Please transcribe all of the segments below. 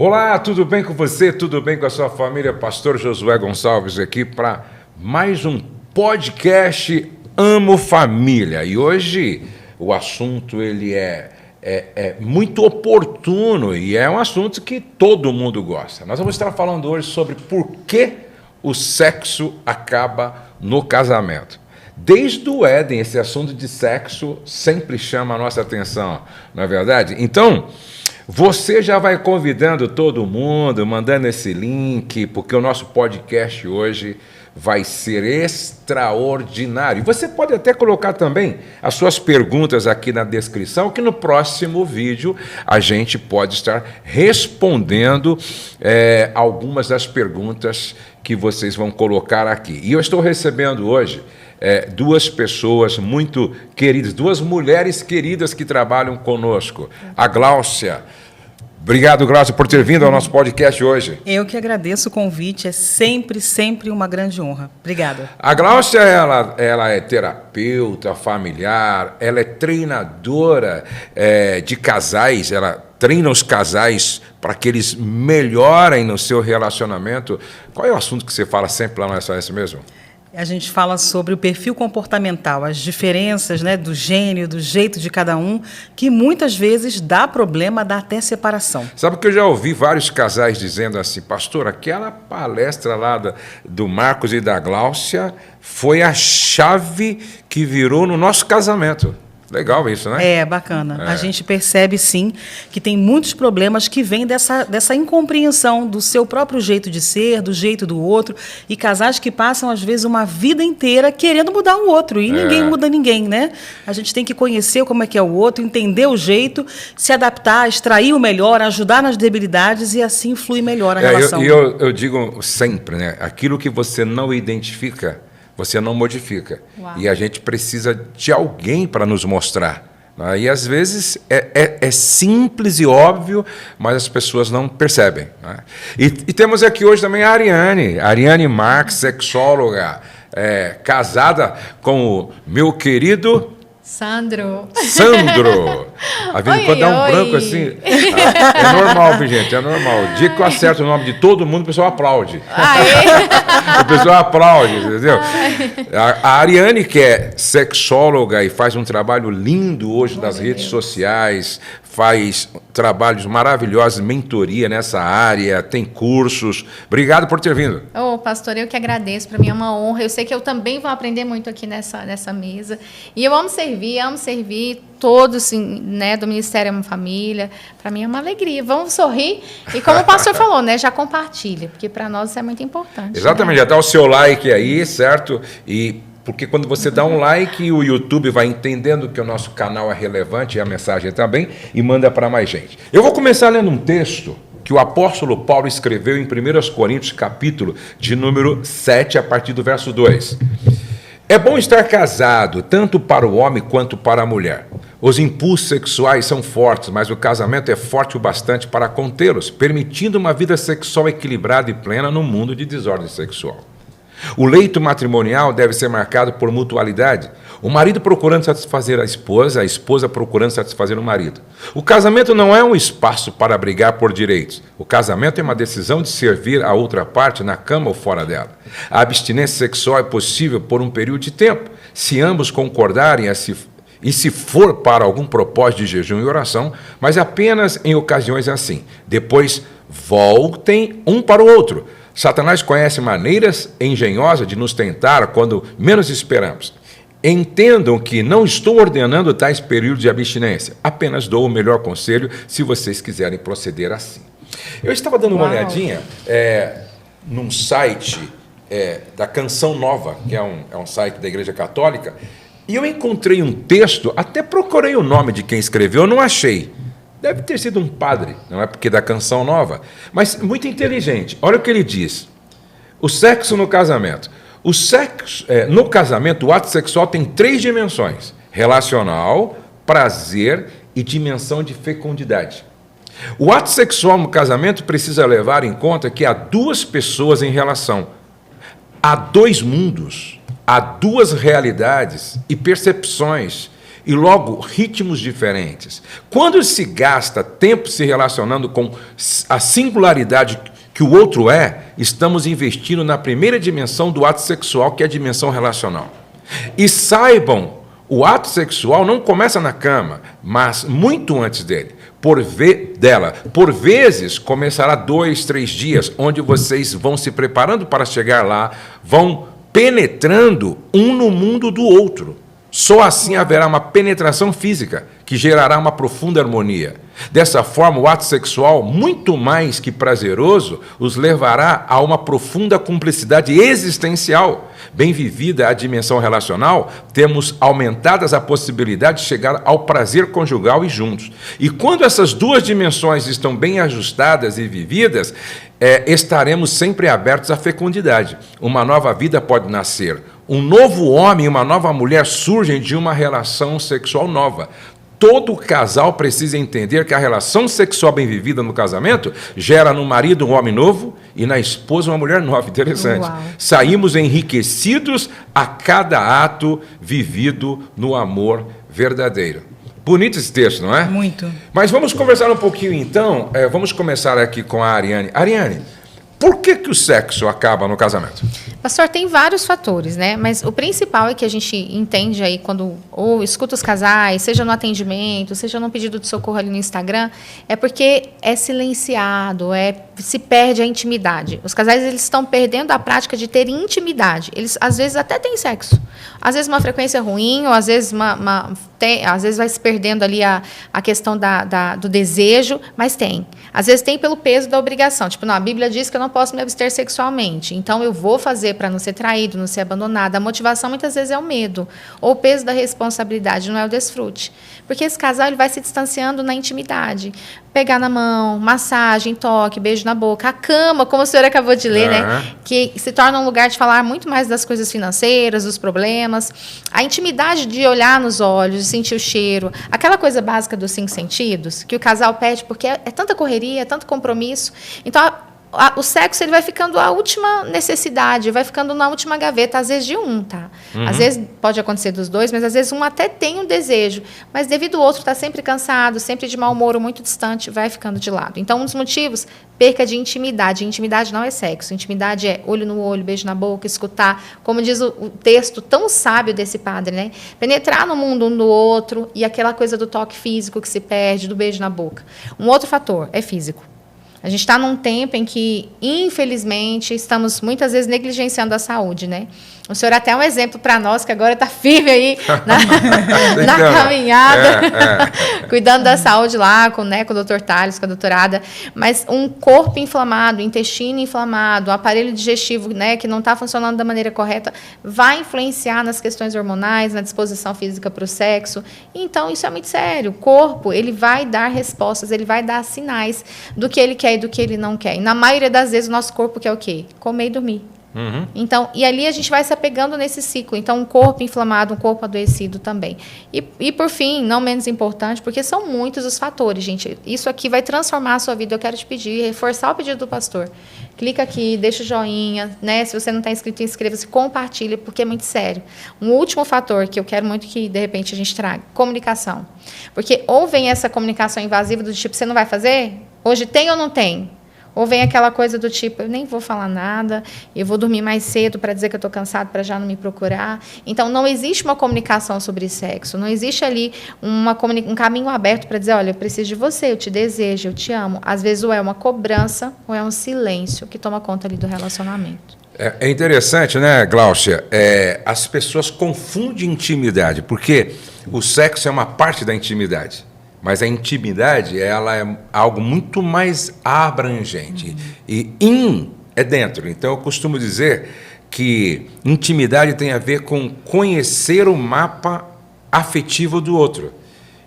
Olá, tudo bem com você? Tudo bem com a sua família? Pastor Josué Gonçalves aqui para mais um podcast Amo Família. E hoje o assunto ele é muito oportuno e é um assunto que todo mundo gosta. Nós vamos estar falando hoje sobre por que o sexo acaba no casamento. Desde o Éden, esse assunto de sexo sempre chama a nossa atenção, não é verdade? Então, você já vai convidando todo mundo, mandando esse link, porque o nosso podcast hoje vai ser extraordinário. Você pode até colocar também as suas perguntas aqui na descrição, que no próximo vídeo a gente pode estar respondendo algumas das perguntas que vocês vão colocar aqui. E eu estou recebendo hoje duas pessoas muito queridas, duas mulheres queridas que trabalham conosco. A Gláucia. Obrigado, Gláucia, por ter vindo ao nosso podcast hoje. Eu que agradeço o convite, é sempre uma grande honra. Obrigada. A Gláucia, ela é terapeuta familiar, ela é treinadora de casais, ela treina os casais para que eles melhorem no seu relacionamento. Qual é o assunto que você fala sempre lá no SOS mesmo? A gente fala sobre o perfil comportamental, as diferenças, né, do gênio, do jeito de cada um, que muitas vezes dá problema, dá até separação. Sabe que eu já ouvi vários casais dizendo assim, pastor, aquela palestra lá do Marcos e da Gláucia foi a chave que virou no nosso casamento. Legal isso, né? É, bacana. A gente percebe, sim, que tem muitos problemas que vêm dessa incompreensão do seu próprio jeito de ser, do jeito do outro, e casais que passam, às vezes, uma vida inteira querendo mudar o outro, e ninguém muda ninguém, né? A gente tem que conhecer como é que é o outro, entender o jeito, se adaptar, extrair o melhor, ajudar nas debilidades, e assim flui melhor a relação. Eu digo sempre, né? Aquilo que você não identifica, você não modifica. Uau. E a gente precisa de alguém para nos mostrar. Né? E, às vezes, é simples e óbvio, mas as pessoas não percebem. Né? E temos aqui hoje também a Ariane Marques, sexóloga, casada com o meu querido Sandro. A vez em quando dá um branco assim. É normal, viu, gente? É normal. O dia que eu acerto o nome de todo mundo, o pessoal aplaude. O pessoal aplaude, entendeu? A Ariane, que é sexóloga e faz um trabalho lindo hoje nas redes sociais, faz trabalhos maravilhosos, mentoria nessa área, tem cursos. Obrigado por ter vindo. Pastor, eu que agradeço. Para mim é uma honra. Eu sei que eu também vou aprender muito aqui nessa mesa. E eu amo servir todos, né, do Ministério Amo Família. Para mim é uma alegria. Vamos sorrir. E como o pastor falou, né, já compartilha, porque para nós isso é muito importante. Exatamente, né? Já dá o seu like aí, certo? Porque quando você dá um like, o YouTube vai entendendo que o nosso canal é relevante e a mensagem também, e manda para mais gente. Eu vou começar lendo um texto que o apóstolo Paulo escreveu em 1 Coríntios, capítulo de número 7, a partir do verso 2. É bom estar casado, tanto para o homem quanto para a mulher. Os impulsos sexuais são fortes, mas o casamento é forte o bastante para contê-los, permitindo uma vida sexual equilibrada e plena no mundo de desordem sexual. O leito matrimonial deve ser marcado por mutualidade. O marido procurando satisfazer a esposa procurando satisfazer o marido. O casamento não é um espaço para brigar por direitos. O casamento é uma decisão de servir a outra parte na cama ou fora dela. A abstinência sexual é possível por um período de tempo, se ambos concordarem e se for para algum propósito de jejum e oração, mas apenas em ocasiões assim. Depois, voltem um para o outro. Satanás conhece maneiras engenhosas de nos tentar quando menos esperamos. Entendam que não estou ordenando tais períodos de abstinência, apenas dou o melhor conselho se vocês quiserem proceder assim. Eu estava dando uma olhadinha num site da Canção Nova, que é um site da Igreja Católica, e eu encontrei um texto, até procurei o nome de quem escreveu, não achei. Deve ter sido um padre, não é porque da Canção Nova, mas muito inteligente. Olha o que ele diz. O sexo no casamento. O sexo, no casamento, o ato sexual tem 3 dimensões: relacional, prazer e dimensão de fecundidade. O ato sexual no casamento precisa levar em conta que há 2 pessoas em relação. Há 2 mundos, há 2 realidades e percepções e logo ritmos diferentes. Quando se gasta tempo se relacionando com a singularidade que o outro é, estamos investindo na primeira dimensão do ato sexual, que é a dimensão relacional. E saibam, o ato sexual não começa na cama, mas muito antes dele. Por vezes, começará 2, 3 dias, onde vocês vão se preparando para chegar lá, vão penetrando um no mundo do outro. Só assim haverá uma penetração física, que gerará uma profunda harmonia. Dessa forma, o ato sexual, muito mais que prazeroso, os levará a uma profunda cumplicidade existencial. Bem vivida a dimensão relacional, temos aumentadas a possibilidade de chegar ao prazer conjugal e juntos. E quando essas duas dimensões estão bem ajustadas e vividas, estaremos sempre abertos à fecundidade. Uma nova vida pode nascer. Um novo homem e uma nova mulher surgem de uma relação sexual nova. Todo casal precisa entender que a relação sexual bem vivida no casamento gera no marido um homem novo e na esposa uma mulher nova. Interessante. Uau. Saímos enriquecidos a cada ato vivido no amor verdadeiro. Bonito esse texto, não é? Muito. Mas vamos conversar um pouquinho então. Vamos começar aqui com a Ariane. Ariane, por que o sexo acaba no casamento? Pastor, tem vários fatores, né? Mas o principal é que a gente entende aí quando ou escuta os casais, seja no atendimento, seja no pedido de socorro ali no Instagram, é porque é silenciado, se perde a intimidade. Os casais, eles estão perdendo a prática de ter intimidade. Eles, às vezes, até têm sexo. Às vezes, uma frequência ruim, ou às vezes, às vezes vai se perdendo ali a questão do desejo, mas tem. Às vezes, tem pelo peso da obrigação. Tipo, não, a Bíblia diz que eu não posso me abster sexualmente, então eu vou fazer para não ser traído, não ser abandonado. A motivação, muitas vezes, é o medo, ou o peso da responsabilidade, não é o desfrute. Porque esse casal ele vai se distanciando na intimidade. Pegar na mão, massagem, toque, beijo na boca, a cama, como o senhor acabou de ler, né? Que se torna um lugar de falar muito mais das coisas financeiras, dos problemas. A intimidade de olhar nos olhos, de sentir o cheiro. Aquela coisa básica dos 5 sentidos, que o casal pede porque é tanta correria, é tanto compromisso. Então, o sexo ele vai ficando a última necessidade, vai ficando na última gaveta, às vezes de um, tá? Às vezes pode acontecer dos dois, mas às vezes um até tem um desejo, mas devido ao outro estar sempre cansado, sempre de mau humor ou muito distante, vai ficando de lado. Então, um dos motivos, perca de intimidade. Intimidade não é sexo, intimidade é olho no olho, beijo na boca, escutar, como diz o texto tão sábio desse padre, né? Penetrar no mundo um do outro e aquela coisa do toque físico que se perde, do beijo na boca. Um outro fator é físico. A gente está num tempo em que, infelizmente, estamos muitas vezes negligenciando a saúde, né? O senhor até é um exemplo para nós, que agora está firme aí na caminhada, cuidando da saúde lá, com o doutor Thales, com a doutorada. Mas um corpo inflamado, intestino inflamado, um aparelho digestivo, né, que não está funcionando da maneira correta, vai influenciar nas questões hormonais, na disposição física para o sexo. Então, isso é muito sério. O corpo, ele vai dar respostas, ele vai dar sinais do que ele quer e do que ele não quer. E, na maioria das vezes, o nosso corpo quer o quê? Comer e dormir. Então, e ali a gente vai se apegando nesse ciclo. Então, um corpo inflamado, um corpo adoecido também. E por fim, não menos importante, porque são muitos os fatores, gente. Isso aqui vai transformar a sua vida. Eu quero te pedir, reforçar o pedido do pastor. Clica aqui, deixa o joinha, né? Se você não está inscrito, inscreva-se, compartilha, porque é muito sério. Um último fator que eu quero muito que, de repente, a gente traga, comunicação. Porque ou vem essa comunicação invasiva do tipo, você não vai fazer? Hoje tem ou não tem? Ou vem aquela coisa do tipo, eu nem vou falar nada, eu vou dormir mais cedo para dizer que eu estou cansado para já não me procurar. Então, não existe uma comunicação sobre sexo, não existe ali um caminho aberto para dizer, olha, eu preciso de você, eu te desejo, eu te amo. Às vezes, ou é uma cobrança, ou é um silêncio que toma conta ali do relacionamento. É interessante, né, Gláucia? As pessoas confundem intimidade, porque o sexo é uma parte da intimidade. Mas a intimidade, ela é algo muito mais abrangente. E é dentro. Então, eu costumo dizer que intimidade tem a ver com conhecer o mapa afetivo do outro.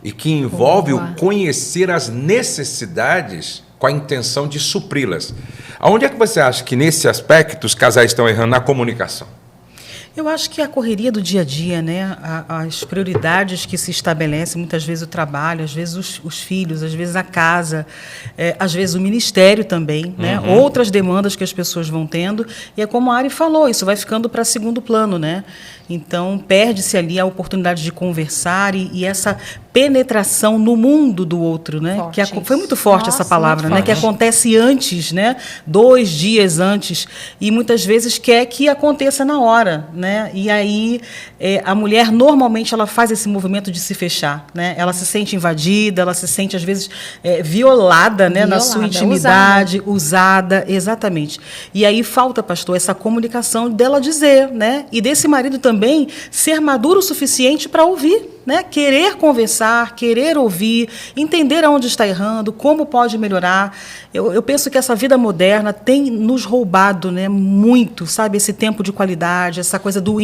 E que envolve o conhecer as necessidades com a intenção de supri-las. Aonde é que você acha que, nesse aspecto, os casais estão errando na comunicação? Eu acho que a correria do dia a dia, né? As prioridades que se estabelecem, muitas vezes o trabalho, às vezes os filhos, às vezes a casa, às vezes o ministério também, né? Outras demandas que as pessoas vão tendo. E é como a Ari falou, isso vai ficando para segundo plano, né? Então, perde-se ali a oportunidade de conversar e essa penetração no mundo do outro, né? Foi muito forte essa palavra, né? Que acontece antes, né? 2 dias antes, e muitas vezes quer que aconteça na hora, né? E aí a mulher normalmente ela faz esse movimento de se fechar, né? Ela se sente invadida, ela se sente às vezes violada, né? Na sua intimidade, usada, exatamente. E aí falta, pastor, essa comunicação dela dizer, né? E desse marido também ser maduro o suficiente para ouvir, né? Querer conversar, querer ouvir, entender aonde está errando, como pode melhorar. Eu penso que essa vida moderna tem nos roubado, né, muito, sabe, esse tempo de qualidade, essa coisa do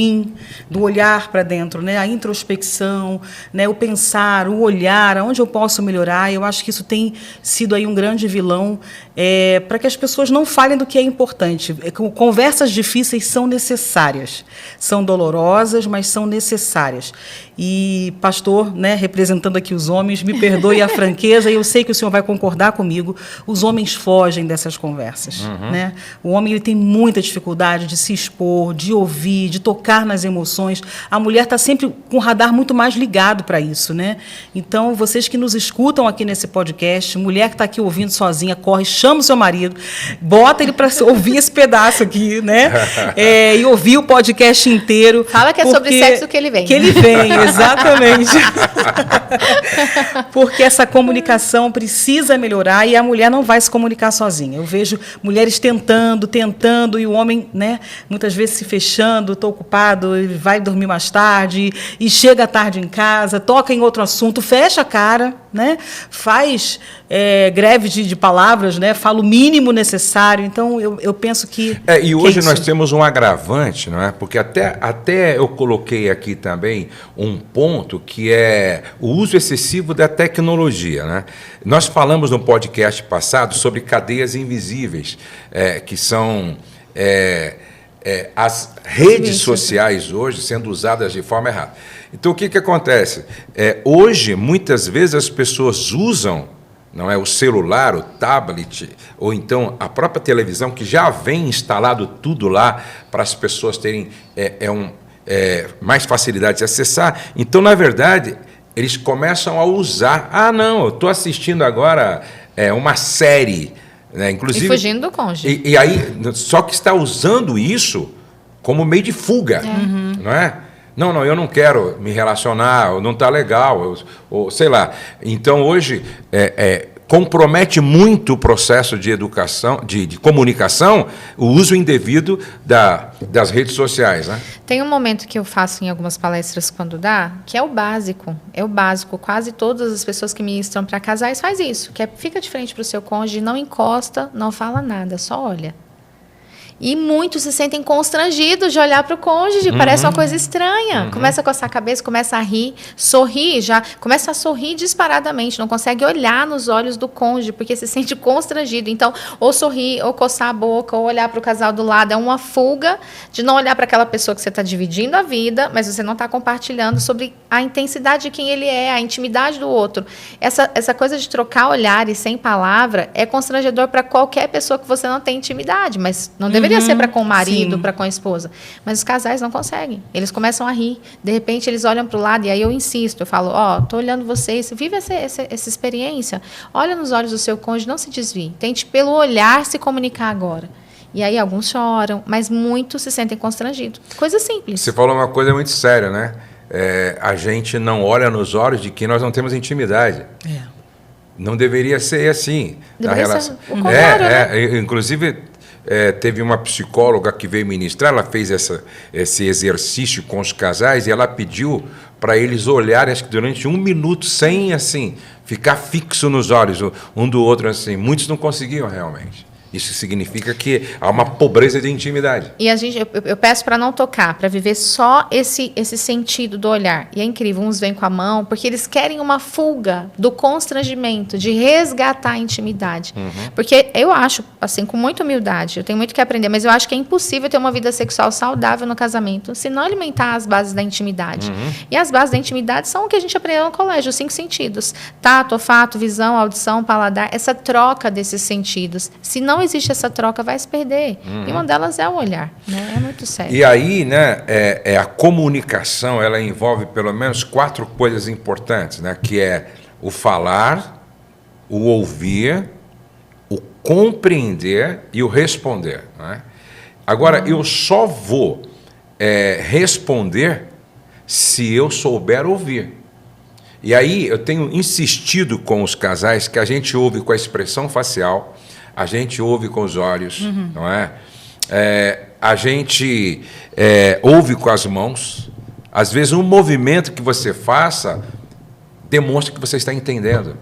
olhar para dentro, né, a introspecção, né, o pensar, o olhar, aonde eu posso melhorar. Eu acho que isso tem sido aí um grande vilão para que as pessoas não falem do que é importante. Conversas difíceis são necessárias, são dolorosas, mas são necessárias. E, pastor, né, representando aqui os homens, me perdoe a franqueza, e eu sei que o senhor vai concordar comigo, os homens fogem dessas conversas. Né? O homem ele tem muita dificuldade de se expor, de ouvir, de tocar nas emoções. A mulher está sempre com o radar muito mais ligado para isso. Né? Então, vocês que nos escutam aqui nesse podcast, mulher que está aqui ouvindo sozinha, corre, chama o seu marido, bota ele para ouvir esse pedaço aqui, né? E ouvir o podcast inteiro. Fala que é sobre sexo que ele vem. Que ele vem, exatamente. Porque essa comunicação precisa melhorar e a mulher não vai se comunicar sozinha. Eu vejo mulheres tentando, e o homem, né, muitas vezes se fechando, estou ocupado, ele vai dormir mais tarde, e chega tarde em casa, toca em outro assunto, fecha a cara, né, faz greve de palavras, né, fala o mínimo necessário. Então, eu penso que... E hoje nós temos um agravante, não é? Porque até eu coloquei aqui também um ponto que é o uso excessivo da tecnologia. Né? Nós falamos no podcast passado sobre cadeias invisíveis, que são as redes sociais hoje sendo usadas de forma errada. Então, o que acontece? Hoje, muitas vezes, as pessoas usam, não é, o celular, o tablet, ou então a própria televisão, que já vem instalado tudo lá para as pessoas terem mais facilidade de acessar. Então, na verdade, eles começam a usar. Não, eu estou assistindo agora uma série. Né? Inclusive, e fugindo do cônjuge. E aí, só que está usando isso como meio de fuga, não é? Não, eu não quero me relacionar, não está legal, ou sei lá. Então, hoje, compromete muito o processo de educação, de comunicação, o uso indevido das redes sociais. Né? Tem um momento que eu faço em algumas palestras quando dá, que é o básico. É o básico. Quase todas as pessoas que ministram para casais faz isso, que fica de frente para o seu cônjuge, não encosta, não fala nada, só olha. E muitos se sentem constrangidos de olhar para o cônjuge, parece uma coisa estranha. Começa a coçar a cabeça, começa a rir, sorrir, já começa a sorrir disparadamente, não consegue olhar nos olhos do cônjuge, porque se sente constrangido. Então, ou sorrir, ou coçar a boca, ou olhar para o casal do lado. É uma fuga de não olhar para aquela pessoa que você está dividindo a vida, mas você não está compartilhando sobre a intensidade de quem ele é, a intimidade do outro. Essa coisa de trocar olhares sem palavra é constrangedor para qualquer pessoa que você não tem intimidade, mas não deveria ser para com o marido, para com a esposa. Mas os casais não conseguem. Eles começam a rir. De repente, eles olham para o lado e aí eu insisto. Eu falo, estou olhando vocês. Vive essa experiência. Olha nos olhos do seu cônjuge, não se desvie. Tente, pelo olhar, se comunicar agora. E aí alguns choram, mas muitos se sentem constrangidos. Coisa simples. Você falou uma coisa muito séria, né? A gente não olha nos olhos de quem nós não temos intimidade. Não deveria ser assim. Deveria na relação. Ser o contrário, né? Inclusive... teve uma psicóloga que veio ministrar, ela fez esse exercício com os casais e ela pediu para eles olharem, acho que durante 1 minuto, sem assim, ficar fixo nos olhos um do outro. Assim. Muitos não conseguiam realmente. Isso significa que há uma pobreza de intimidade. E eu peço para não tocar, para viver só esse sentido do olhar. E é incrível, uns vêm com a mão, porque eles querem uma fuga do constrangimento, de resgatar a intimidade. Porque eu acho, assim, com muita humildade, eu tenho muito que aprender, mas eu acho que é impossível ter uma vida sexual saudável no casamento se não alimentar as bases da intimidade. E as bases da intimidade são o que a gente aprendeu no colégio, os 5 sentidos. Tato, olfato, visão, audição, paladar, essa troca desses sentidos. Se não existe essa troca, vai se perder. E uma delas é o olhar, né? É muito sério. E aí, né, a comunicação, ela envolve pelo menos 4 coisas importantes, né, que é o falar, o ouvir, o compreender e o responder, né? Agora, eu só vou responder se eu souber ouvir. E aí, eu tenho insistido com os casais que a gente ouve com a expressão facial, a gente ouve com os olhos, não é? A gente ouve com as mãos. Às vezes, um movimento que você faça demonstra que você está entendendo.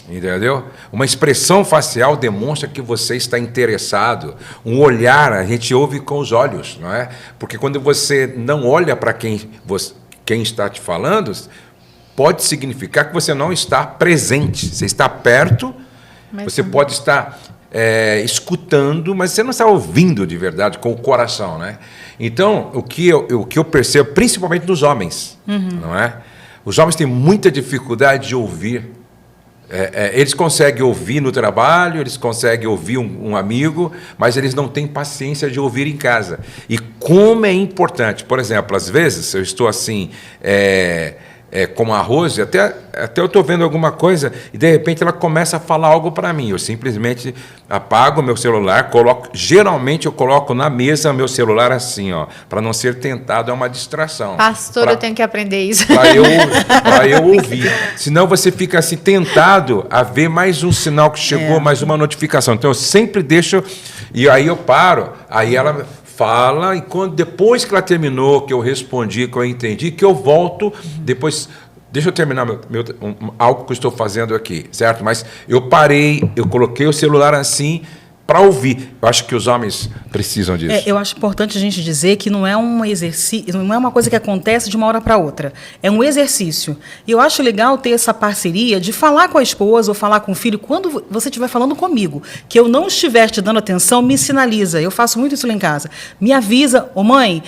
Entendeu? Uma expressão facial demonstra que você está interessado. Um olhar, a gente ouve com os olhos, não é? Porque quando você não olha para quem está te falando, pode significar que você não está presente. Você está perto, mas você pode estar escutando, mas você não está ouvindo de verdade com o coração, né? Então, o que eu percebo, principalmente nos homens, não é? Os homens têm muita dificuldade de ouvir. Eles conseguem ouvir no trabalho, eles conseguem ouvir um amigo, mas eles não têm paciência de ouvir em casa. E como é importante, por exemplo, às vezes eu estou assim, com a Rose, até eu estou vendo alguma coisa e de repente ela começa a falar algo para mim. Eu simplesmente apago o meu celular, geralmente eu coloco na mesa meu celular assim, ó, para não ser tentado, é uma distração. Pastor, eu tenho que aprender isso. Para eu ouvir. Senão você fica assim tentado a ver mais um sinal que chegou, mais uma notificação. Então eu sempre deixo, e aí eu paro, aí ela fala, e depois que ela terminou, que eu respondi, que eu entendi, que eu volto, depois, deixa eu terminar algo que eu estou fazendo aqui, certo? Mas eu parei, eu coloquei o celular assim, para ouvir. Eu acho que os homens precisam disso. Eu acho importante a gente dizer que não é um exercício, não é uma coisa que acontece de uma hora para outra. É um exercício. E eu acho legal ter essa parceria de falar com a esposa ou falar com o filho, quando você estiver falando comigo, que eu não estiver te dando atenção, me sinaliza. Eu faço muito isso lá em casa. Me avisa, mãe,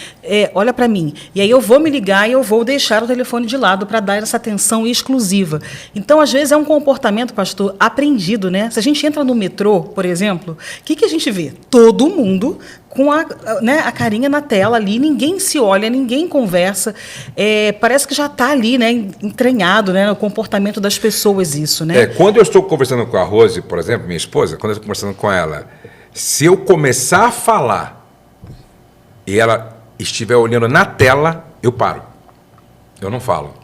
olha para mim. E aí eu vou me ligar e eu vou deixar o telefone de lado para dar essa atenção exclusiva. Então, às vezes, é um comportamento, pastor, aprendido, né? Se a gente entra no metrô, por exemplo, o que a gente vê? Todo mundo com a carinha na tela ali, ninguém se olha, ninguém conversa. Parece que já está ali, né, entranhado, né, no comportamento das pessoas isso, né? Quando eu estou conversando com a Rose, por exemplo, minha esposa, quando eu estou conversando com ela, se eu começar a falar e ela estiver olhando na tela, eu paro. Eu não falo.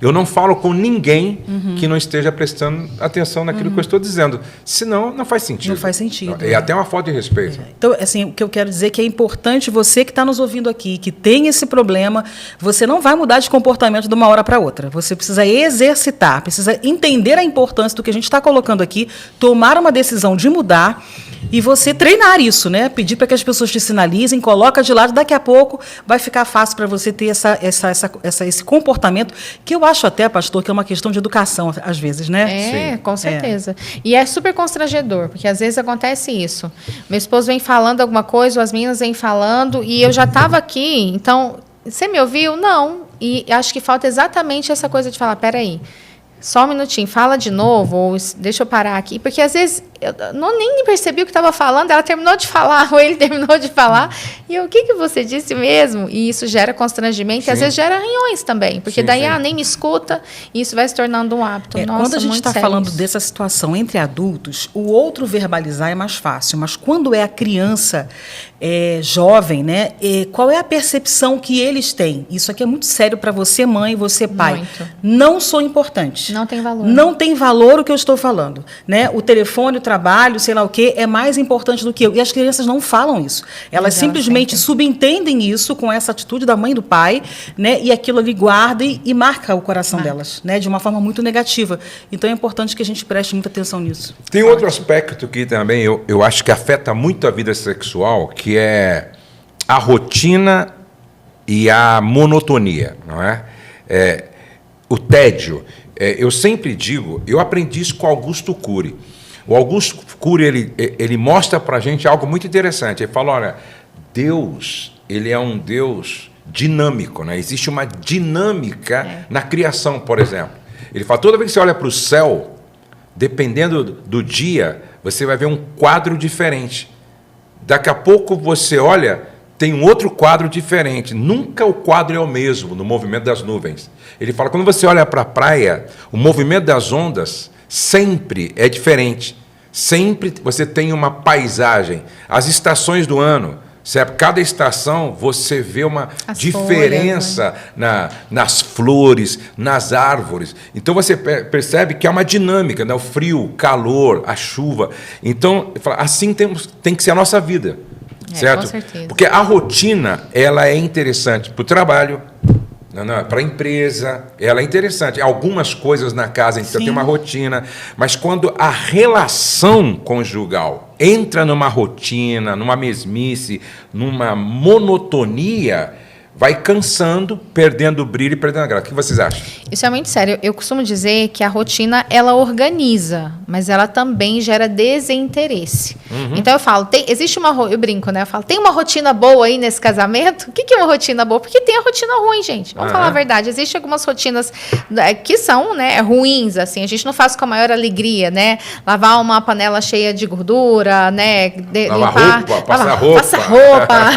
Eu não falo com ninguém que não esteja prestando atenção naquilo que eu estou dizendo. Senão, não faz sentido. Não faz sentido. É até uma falta de respeito. Então, assim, o que eu quero dizer é que é importante você que está nos ouvindo aqui, que tem esse problema, você não vai mudar de comportamento de uma hora para outra. Você precisa exercitar, precisa entender a importância do que a gente está colocando aqui, tomar uma decisão de mudar e você treinar isso, né? Pedir para que as pessoas te sinalizem, coloca de lado, daqui a pouco vai ficar fácil para você ter esse comportamento, que eu acho até, pastor, que é uma questão de educação, às vezes, né? Sim. Com certeza. E é super constrangedor, porque às vezes acontece isso. Meu esposo vem falando alguma coisa, ou as meninas vêm falando, e eu já estava aqui, então, você me ouviu? Não. E acho que falta exatamente essa coisa de falar, peraí, só um minutinho, fala de novo, ou deixa eu parar aqui, porque às vezes eu nem percebi o que estava falando, ela terminou de falar, ou ele terminou de falar, e eu, o que você disse mesmo? E isso gera constrangimento, e às vezes gera arranhões também, porque daí, nem me escuta, e isso vai se tornando um hábito. Nossa, quando a gente está falando dessa situação entre adultos, o outro verbalizar é mais fácil, mas quando é a criança jovem, né, qual é a percepção que eles têm? Isso aqui é muito sério para você, mãe, e você, pai. Muito. Não sou importante. Não tem valor. Não tem valor o que eu estou falando, né? O telefone trabalho, sei lá o quê, é mais importante do que eu. E as crianças não falam isso. Elas simplesmente subentendem isso com essa atitude da mãe e do pai, né? E aquilo ali guarda e marca o coração delas, né? De uma forma muito negativa. Então é importante que a gente preste muita atenção nisso. Tem outro aspecto que também eu acho que afeta muito a vida sexual, que é a rotina e a monotonia, não é? O tédio. Eu sempre digo, eu aprendi isso com Augusto Cury. O Augusto Cury, ele mostra para a gente algo muito interessante. Ele fala, olha, Deus, ele é um Deus dinâmico, né? Existe uma dinâmica na criação, por exemplo. Ele fala, toda vez que você olha para o céu, dependendo do dia, você vai ver um quadro diferente. Daqui a pouco você olha, tem um outro quadro diferente. Nunca o quadro é o mesmo no movimento das nuvens. Ele fala, quando você olha para a praia, o movimento das ondas sempre é diferente. Sempre você tem uma paisagem. As estações do ano, certo? Cada estação você vê uma diferença nas flores, nas árvores. Então você percebe que há uma dinâmica, né? O frio, o calor, a chuva. Então, assim tem que ser a nossa vida. Certo? Com certeza. Porque a rotina, ela é interessante para o trabalho, para a empresa, ela é interessante. Algumas coisas na casa a gente tem uma rotina, mas quando a relação conjugal entra numa rotina, numa mesmice, numa monotonia, vai cansando, perdendo o brilho e perdendo a graça. O que vocês acham? Isso é muito sério. Eu costumo dizer que a rotina, ela organiza, mas ela também gera desinteresse. Então eu falo, existe eu brinco, né? Eu falo, tem uma rotina boa aí nesse casamento? O que é uma rotina boa? Porque tem a rotina ruim, gente. Vamos falar a verdade. Existem algumas rotinas que são, né, ruins, assim. A gente não faz com a maior alegria, né? Lavar uma panela cheia de gordura, né? Lavar roupa, passar roupa.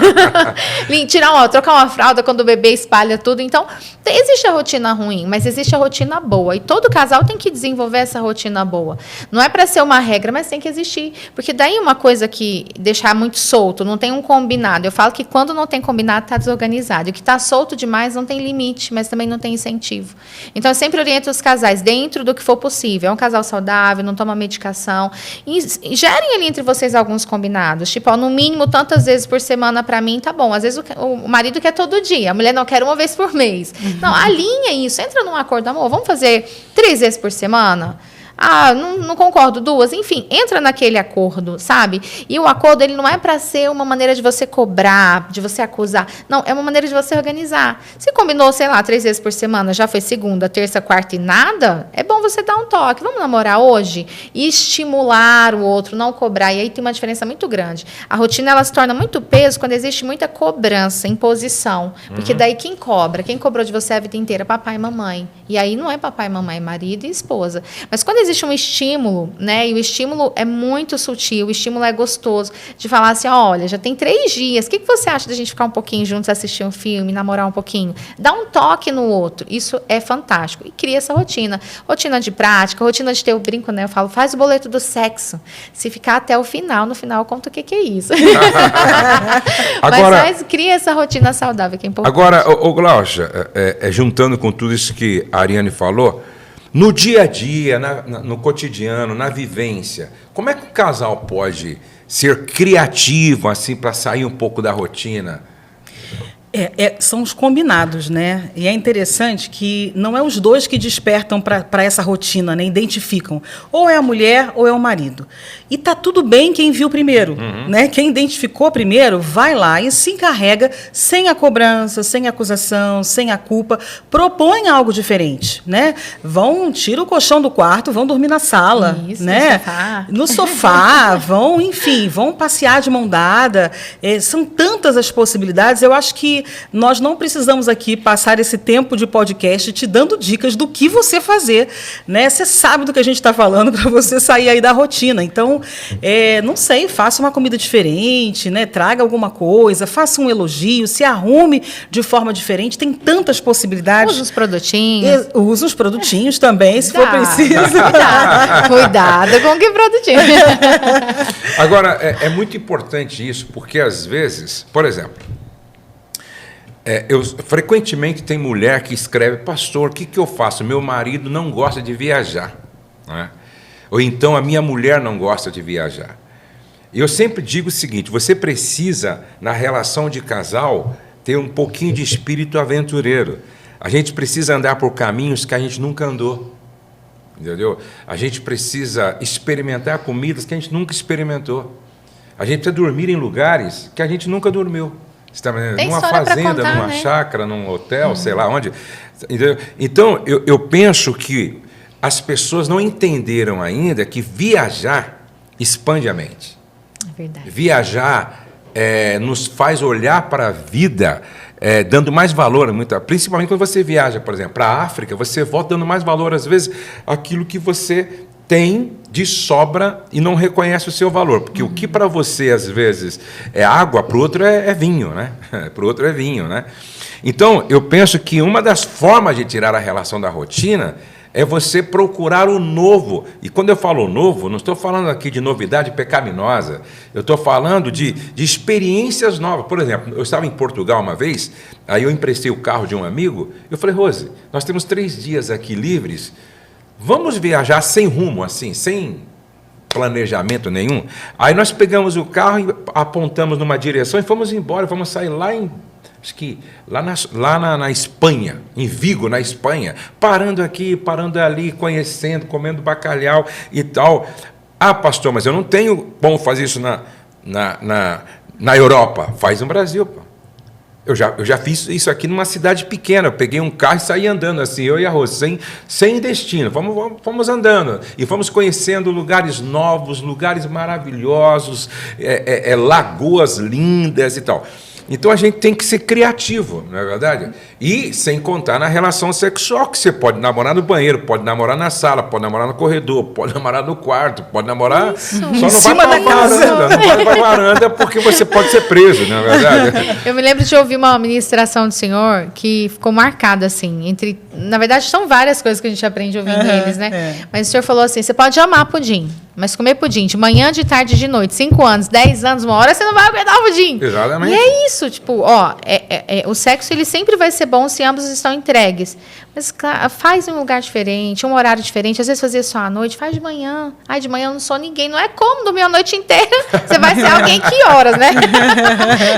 Trocar uma fralda quando o bebê espalha tudo. Então, existe a rotina ruim, mas existe a rotina boa. E todo casal tem que desenvolver essa rotina boa. Não é para ser uma regra, mas tem que existir. Porque daí uma coisa que deixar muito solto, não tem um combinado. Eu falo que quando não tem combinado, está desorganizado. E o que está solto demais não tem limite, mas também não tem incentivo. Então, eu sempre oriento os casais dentro do que for possível. É um casal saudável, não toma medicação. E gerem ali entre vocês alguns combinados. Tipo, no mínimo, tantas vezes por semana para mim, tá bom. Às vezes o marido quer todo dia, a mulher não quer uma vez por mês. Não, alinha isso, entra num acordo, amor, vamos fazer 3 vezes por semana? Ah, não concordo, 2. Enfim, entra naquele acordo, sabe? E o acordo, ele não é para ser uma maneira de você cobrar, de você acusar. Não, é uma maneira de você organizar. Se combinou, sei lá, 3 vezes por semana, já foi segunda, terça, quarta e nada, é bom você dar um toque. Vamos namorar hoje? E estimular o outro, não cobrar. E aí tem uma diferença muito grande. A rotina, ela se torna muito peso quando existe muita cobrança, imposição. Porque daí quem cobra? Quem cobrou de você a vida inteira? Papai e mamãe. E aí não é papai e mamãe, é marido e esposa. Mas quando existe um estímulo, né? E o estímulo é muito sutil, o estímulo é gostoso, de falar assim, olha, já tem 3 dias, o que você acha da gente ficar um pouquinho juntos, assistir um filme, namorar um pouquinho? Dá um toque no outro, isso é fantástico. E cria essa rotina. Rotina de prática, rotina de ter o brinco, né? Eu falo, faz o boleto do sexo. Se ficar até o final, no final conta o que é isso. Agora, mas cria essa rotina saudável, que é importante. Agora, Glaucia, juntando com tudo isso que a Ariane falou, no dia a dia, no cotidiano, na vivência, como é que o casal pode ser criativo assim para sair um pouco da rotina? São os combinados, né? E é interessante que não é os dois que despertam para essa rotina, né? Identificam. Ou é a mulher ou é o marido. E tá tudo bem quem viu primeiro, né? Quem identificou primeiro, vai lá e se encarrega sem a cobrança, sem a acusação, sem a culpa. Propõe algo diferente, né? Tira o colchão do quarto, vão dormir na sala, isso, né? No sofá, vão passear de mão dada. São tantas as possibilidades. Eu acho que nós não precisamos aqui passar esse tempo de podcast te dando dicas do que você fazer, né? Você sabe do que a gente está falando para você sair aí da rotina. Então, não sei, faça uma comida diferente, né? Traga alguma coisa, faça um elogio, se arrume de forma diferente. Tem tantas possibilidades. Usa os produtinhos. Usa os produtinhos também, se for preciso. Cuidado com que produtinho. Agora, é muito importante isso, porque às vezes, por exemplo, frequentemente tem mulher que escreve, pastor, o que eu faço? Meu marido não gosta de viajar. Né? Ou então a minha mulher não gosta de viajar. Eu sempre digo o seguinte, você precisa, na relação de casal, ter um pouquinho de espírito aventureiro. A gente precisa andar por caminhos que a gente nunca andou. Entendeu? A gente precisa experimentar comidas que a gente nunca experimentou. A gente precisa dormir em lugares que a gente nunca dormiu. Você tá vendo? Numa fazenda, contar, numa chácara, num hotel, sei lá onde. Entendeu? Então, eu penso que as pessoas não entenderam ainda que viajar expande a mente. É verdade. Viajar nos faz olhar para a vida dando mais valor, principalmente quando você viaja, por exemplo, para a África, você volta dando mais valor, às vezes, àquilo que você tem de sobra e não reconhece o seu valor. Porque o que para você, às vezes, é água, para o outro é vinho, né? Para o outro é vinho, né? Então, eu penso que uma das formas de tirar a relação da rotina é você procurar o novo. E quando eu falo novo, não estou falando aqui de novidade pecaminosa, eu estou falando de experiências novas. Por exemplo, eu estava em Portugal uma vez, aí eu emprestei o carro de um amigo, eu falei, Rose, nós temos 3 dias aqui livres, vamos viajar sem rumo, assim, sem planejamento nenhum. Aí nós pegamos o carro e apontamos numa direção e fomos embora, vamos sair lá na Espanha, em Vigo, na Espanha, parando aqui, parando ali, conhecendo, comendo bacalhau e tal. Ah, pastor, mas eu não tenho como fazer isso na Europa. Faz no Brasil, pô. Eu já fiz isso aqui numa cidade pequena. Eu peguei um carro e saí andando assim, eu e a Rose, sem destino. Fomos andando e fomos conhecendo lugares novos, lugares maravilhosos, lagoas lindas e tal. Então, a gente tem que ser criativo, não é verdade? E sem contar na relação sexual, que você pode namorar no banheiro, pode namorar na sala, pode namorar no corredor, pode namorar no quarto, pode namorar... Isso. Só não vai para a varanda, não vai para a varanda porque você pode ser preso, não é verdade? Eu me lembro de ouvir uma ministração do senhor que ficou marcada, assim, na verdade, são várias coisas que a gente aprende ouvindo eles, né? Mas o senhor falou assim, você pode amar pudim, mas comer pudim de manhã, de tarde, de noite, 5 anos, 10 anos, 1 hora, você não vai aguentar o pudim. Exatamente. E é isso, tipo, o sexo ele sempre vai ser bom se ambos estão entregues. Mas faz em um lugar diferente, um horário diferente. Às vezes fazer só à noite, faz de manhã. Ai, de manhã eu não sou ninguém. Não é como dormir a noite inteira. Você vai ser alguém que horas, né?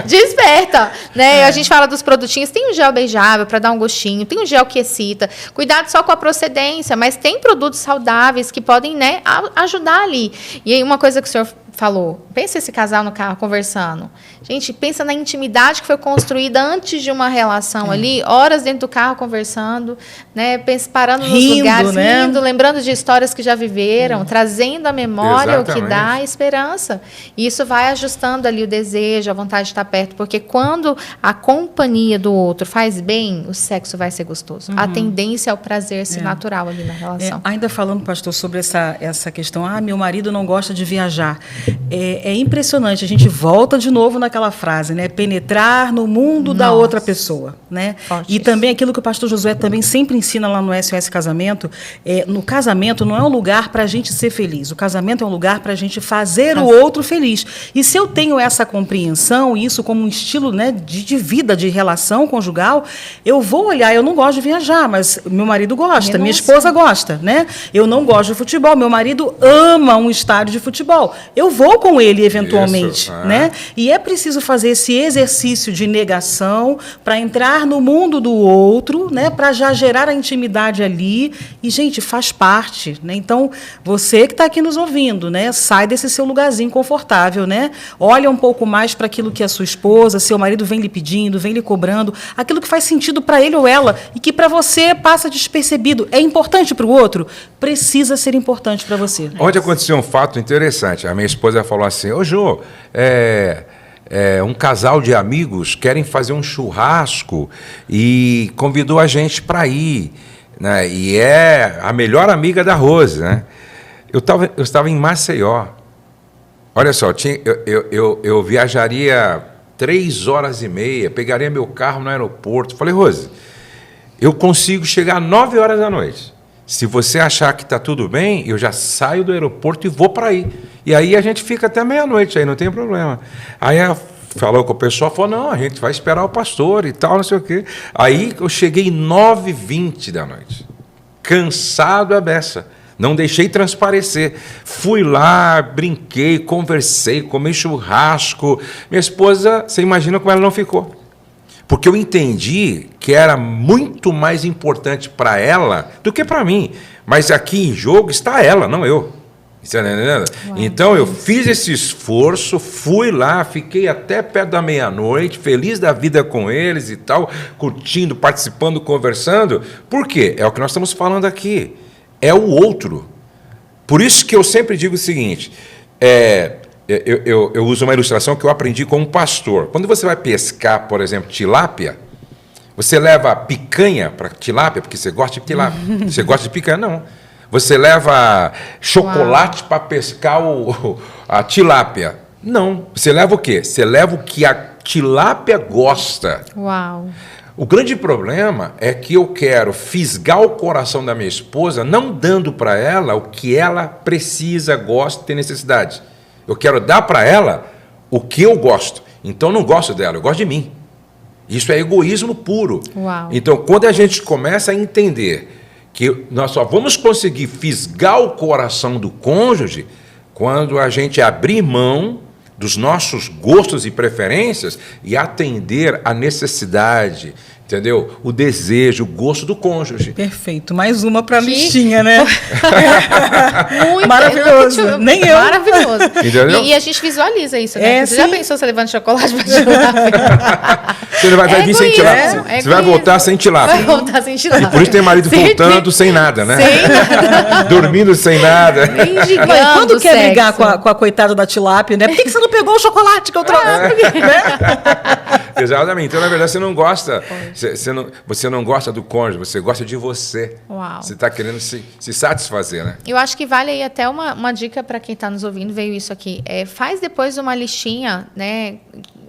Desperta. Né? A gente fala dos produtinhos. Tem o gel beijável para dar um gostinho. Tem o gel que excita. Cuidado só com a procedência. Mas tem produtos saudáveis que podem, né, ajudar ali. E aí uma coisa que o senhor falou, pensa esse casal no carro conversando. Gente, pensa na intimidade que foi construída antes de uma relação ali, horas dentro do carro conversando, né, parando nos lugares, né? Rindo, lembrando de histórias que já viveram, trazendo à memória o que dá esperança. E isso vai ajustando ali o desejo, a vontade de estar perto, porque quando a companhia do outro faz bem, o sexo vai ser gostoso. A tendência é o prazer ser natural ali na relação. Ainda falando, pastor, sobre essa questão, meu marido não gosta de viajar. É impressionante, a gente volta de novo naquela frase, né? Penetrar no mundo da outra pessoa, né? E também aquilo que o pastor Josué também sempre ensina lá no SOS Casamento, no casamento não é um lugar para a gente ser feliz, o casamento é um lugar para a gente fazer o outro feliz. E se eu tenho essa compreensão, isso como um estilo, né, de vida, de relação conjugal, eu vou olhar, eu não gosto de viajar, mas meu marido gosta, minha esposa gosta, né? Eu não gosto de futebol, meu marido ama um estádio de futebol. Eu vou com ele, eventualmente. Né? E é preciso fazer esse exercício de negação para entrar no mundo do outro, né? Para já gerar a intimidade ali. E, gente, faz parte. Né? Então, você que está aqui nos ouvindo, né? Sai desse seu lugarzinho confortável. Né? Olha um pouco mais para aquilo que a sua esposa, seu marido vem lhe pedindo, vem lhe cobrando, aquilo que faz sentido para ele ou ela e que para você passa despercebido. É importante para o outro? Precisa ser importante para você. Ontem aconteceu um fato interessante. A minha esposa falou assim, ô Jô, um casal de amigos querem fazer um churrasco e convidou a gente para ir, né? E é a melhor amiga da Rose, né? Eu estava em Maceió. Olha só, eu viajaria 3 horas e meia, pegaria meu carro no aeroporto. Falei, Rose, eu consigo chegar às 9 horas da noite. Se você achar que está tudo bem, eu já saio do aeroporto e vou para aí. E aí a gente fica até meia-noite, aí não tem problema. Aí ela falou com o pessoal, falou, não, a gente vai esperar o pastor e tal, não sei o quê. Aí eu cheguei 9h20 da noite, cansado a beça. Não deixei transparecer. Fui lá, brinquei, conversei, comi churrasco. Minha esposa, você imagina como ela não ficou. Porque eu entendi que era muito mais importante para ela do que para mim. Mas aqui em jogo está ela, não eu. Você está entendendo? Então eu fiz esse esforço, fui lá, fiquei até perto da meia-noite, feliz da vida com eles e tal, curtindo, participando, conversando. Por quê? É o que nós estamos falando aqui. É o outro. Por isso que eu sempre digo o seguinte, eu uso uma ilustração que eu aprendi com um pastor. Quando você vai pescar, por exemplo, tilápia, você leva picanha para tilápia, porque você gosta de tilápia. Você gosta de picanha? Não. Você leva chocolate para pescar a tilápia? Não. Você leva o quê? Você leva o que a tilápia gosta. Uau. O grande problema é que eu quero fisgar o coração da minha esposa, não dando para ela o que ela precisa, gosta, tem necessidade. Eu quero dar para ela o que eu gosto. Então, eu não gosto dela, eu gosto de mim. Isso é egoísmo puro. Uau. Então, quando a gente começa a entender que nós só vamos conseguir fisgar o coração do cônjuge quando a gente abrir mão dos nossos gostos e preferências e atender a necessidade, entendeu? O desejo, o gosto do cônjuge. Perfeito. Mais uma para a listinha, né? Muito Maravilhoso. Nem eu. Maravilhoso. Entendeu? E a gente visualiza isso, né? Você já sim. pensou você levando chocolate para tilápia? Você não vai vir sem tilápia. Você vai voltar sem tilápia. Vai voltar sem tilápia. E por isso tem marido voltando sem nada, né? Sem nada. Dormindo sem nada. Mendigando Mas quando quer sexo. brigar com a coitada da tilápia, né? Por que você não pegou o chocolate que eu trouxe? Exatamente. Então, na verdade, você não gosta. Você não gosta do cônjuge, você gosta de você. Uau. Você está querendo se satisfazer, né? Eu acho que vale aí até uma dica para quem está nos ouvindo, veio isso aqui. Faz depois uma listinha, né?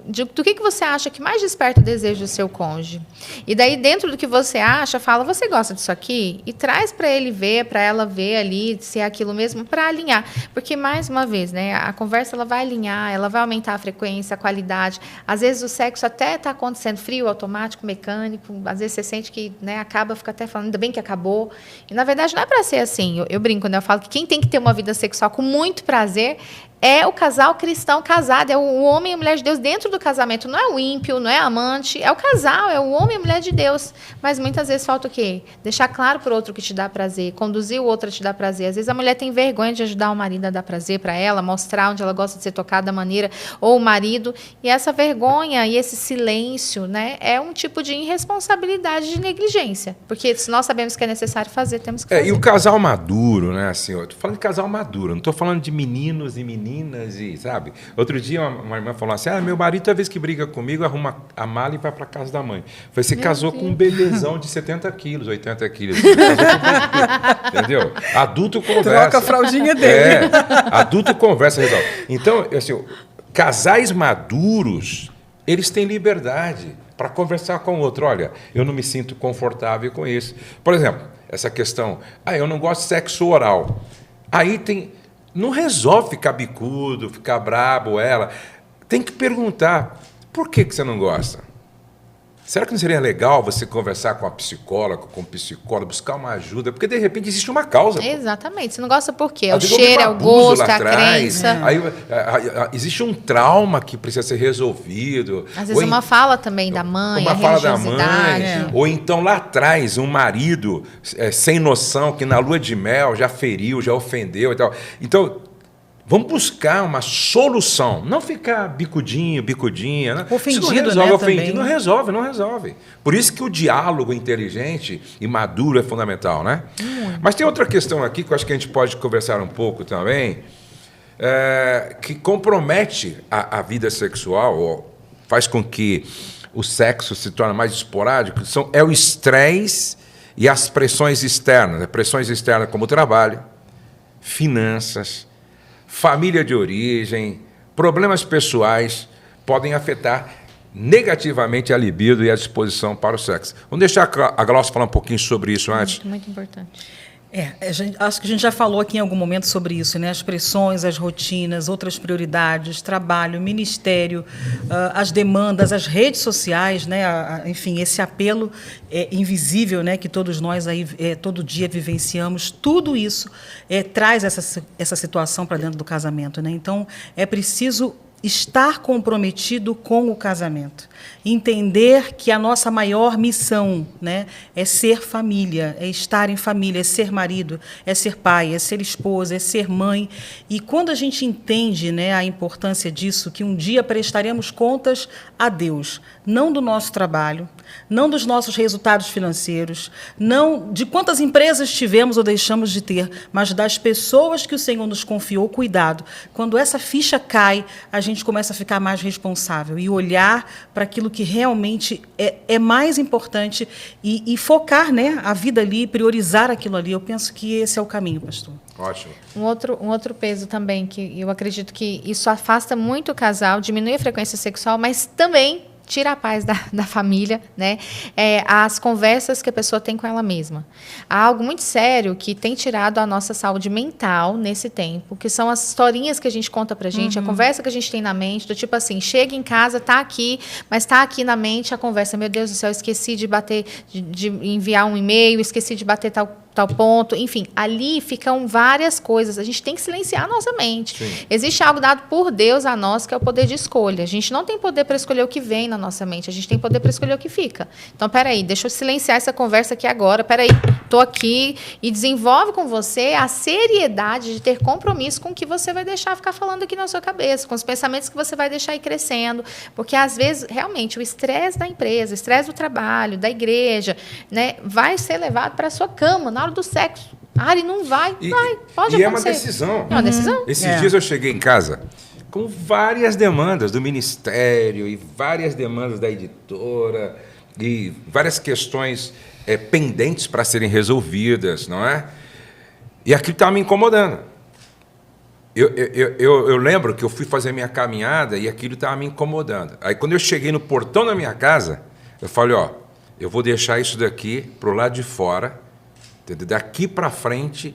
Do que você acha que mais desperta o desejo do seu cônjuge. E daí, dentro do que você acha, fala, você gosta disso aqui? E traz para ele ver, para ela ver ali, se é aquilo mesmo, para alinhar. Porque, mais uma vez, né, a conversa ela vai alinhar, ela vai aumentar a frequência, a qualidade. Às vezes o sexo até está acontecendo frio, automático, mecânico. Às vezes você sente que, né, acaba, fica até falando, ainda bem que acabou. E, na verdade, não é para ser assim. Eu brinco, né? Eu falo que quem tem que ter uma vida sexual com muito prazer é o casal cristão casado, é o homem e a mulher de Deus dentro do casamento. Não é o ímpio, não é a amante, é o casal, é o homem e a mulher de Deus. Mas muitas vezes falta o quê? Deixar claro para o outro que te dá prazer, conduzir o outro a te dar prazer. Às vezes a mulher tem vergonha de ajudar o marido a dar prazer para ela, mostrar onde ela gosta de ser tocada da maneira, ou o marido. E essa vergonha e esse silêncio, né, é um tipo de irresponsabilidade, de negligência. Porque se nós sabemos que é necessário fazer, temos que fazer. E o casal maduro, né? Assim, eu tô falando de casal maduro, não estou falando de meninos e meninas. E, sabe? Outro dia uma irmã falou assim, meu marido toda vez que briga comigo arruma a mala e vai para casa da mãe. Você casou com um bebezão de 70 quilos, 80 quilos. Entendeu? Adulto conversa. Troca a fraldinha dele. Adulto conversa, resolve. Então, assim, casais maduros, eles têm liberdade para conversar com o outro. Olha, eu não me sinto confortável com isso. Por exemplo, essa questão, eu não gosto de sexo oral. Aí tem... Não resolve ficar bicudo, ficar brabo, ela. Tem que perguntar, por que você não gosta? Será que não seria legal você conversar com a psicóloga, com o psicólogo, buscar uma ajuda? Porque, de repente, existe uma causa. Exatamente. Você não gosta por quê? É o cheiro, é o gosto, é a crença. Aí, existe um trauma que precisa ser resolvido. Às vezes uma fala também da mãe, uma fala da mãe. Ou então, lá atrás, um marido sem noção, que na lua de mel já feriu, já ofendeu e tal. Então, vamos buscar uma solução, não ficar bicudinha. Né? Ofendido, não resolve, né, ofendido, também. não resolve. Por isso que o diálogo inteligente e maduro é fundamental, né? Mas tem outra questão aqui que eu acho que a gente pode conversar um pouco também, que compromete a vida sexual, ou faz com que o sexo se torne mais esporádico, é o estresse e as pressões externas. Né? Pressões externas como trabalho, finanças, família de origem, problemas pessoais podem afetar negativamente a libido e a disposição para o sexo. Vamos deixar a Glaucia falar um pouquinho sobre isso antes. Muito importante. Acho que a gente já falou aqui em algum momento sobre isso, né? As pressões, as rotinas, outras prioridades, trabalho, ministério, as demandas, as redes sociais, né? Enfim, esse apelo invisível, né? Que todos nós aí todo dia vivenciamos, tudo isso traz essa situação para dentro do casamento, né? Então, é preciso estar comprometido com o casamento, entender que a nossa maior missão, né, é ser família, é estar em família, é ser marido, é ser pai, é ser esposa, é ser mãe. E quando a gente entende, né, a importância disso, que um dia prestaremos contas a Deus, não do nosso trabalho, não dos nossos resultados financeiros, não de quantas empresas tivemos ou deixamos de ter, mas das pessoas que o Senhor nos confiou cuidado. Quando essa ficha cai, a gente começa a ficar mais responsável e olhar para aquilo que realmente é mais importante e focar, né, a vida ali, priorizar aquilo ali. Eu penso que esse é o caminho, pastor. Ótimo. Um outro peso também, que eu acredito que isso afasta muito o casal, diminui a frequência sexual, mas também tira a paz da família, né? As conversas que a pessoa tem com ela mesma. Há algo muito sério que tem tirado a nossa saúde mental nesse tempo, que são as historinhas que a gente conta pra gente, a conversa que a gente tem na mente, do tipo assim, chega em casa, tá aqui, mas tá aqui na mente a conversa, meu Deus do céu, esqueci de bater, de enviar um e-mail, esqueci de bater tal ponto, enfim, ali ficam várias coisas. A gente tem que silenciar a nossa mente. Sim. Existe algo dado por Deus a nós, que é o poder de escolha. A gente não tem poder para escolher o que vem na nossa mente, a gente tem poder para escolher o que fica. Então, peraí, deixa eu silenciar essa conversa aqui agora, peraí, estou aqui, e desenvolve com você a seriedade de ter compromisso com o que você vai deixar ficar falando aqui na sua cabeça, com os pensamentos que você vai deixar ir crescendo, porque, às vezes, realmente, o estresse da empresa, o estresse do trabalho, da igreja, né, vai ser levado para a sua cama, na hora do sexo. Ari, não vai, pode acontecer. E é uma decisão. É uma decisão. Esses dias eu cheguei em casa com várias demandas do ministério e várias demandas da editora e várias questões pendentes para serem resolvidas, não é? E aquilo estava me incomodando. Eu lembro que eu fui fazer minha caminhada e aquilo estava me incomodando. Aí, quando eu cheguei no portão da minha casa, eu falei, eu vou deixar isso daqui para o lado de fora. Daqui para frente,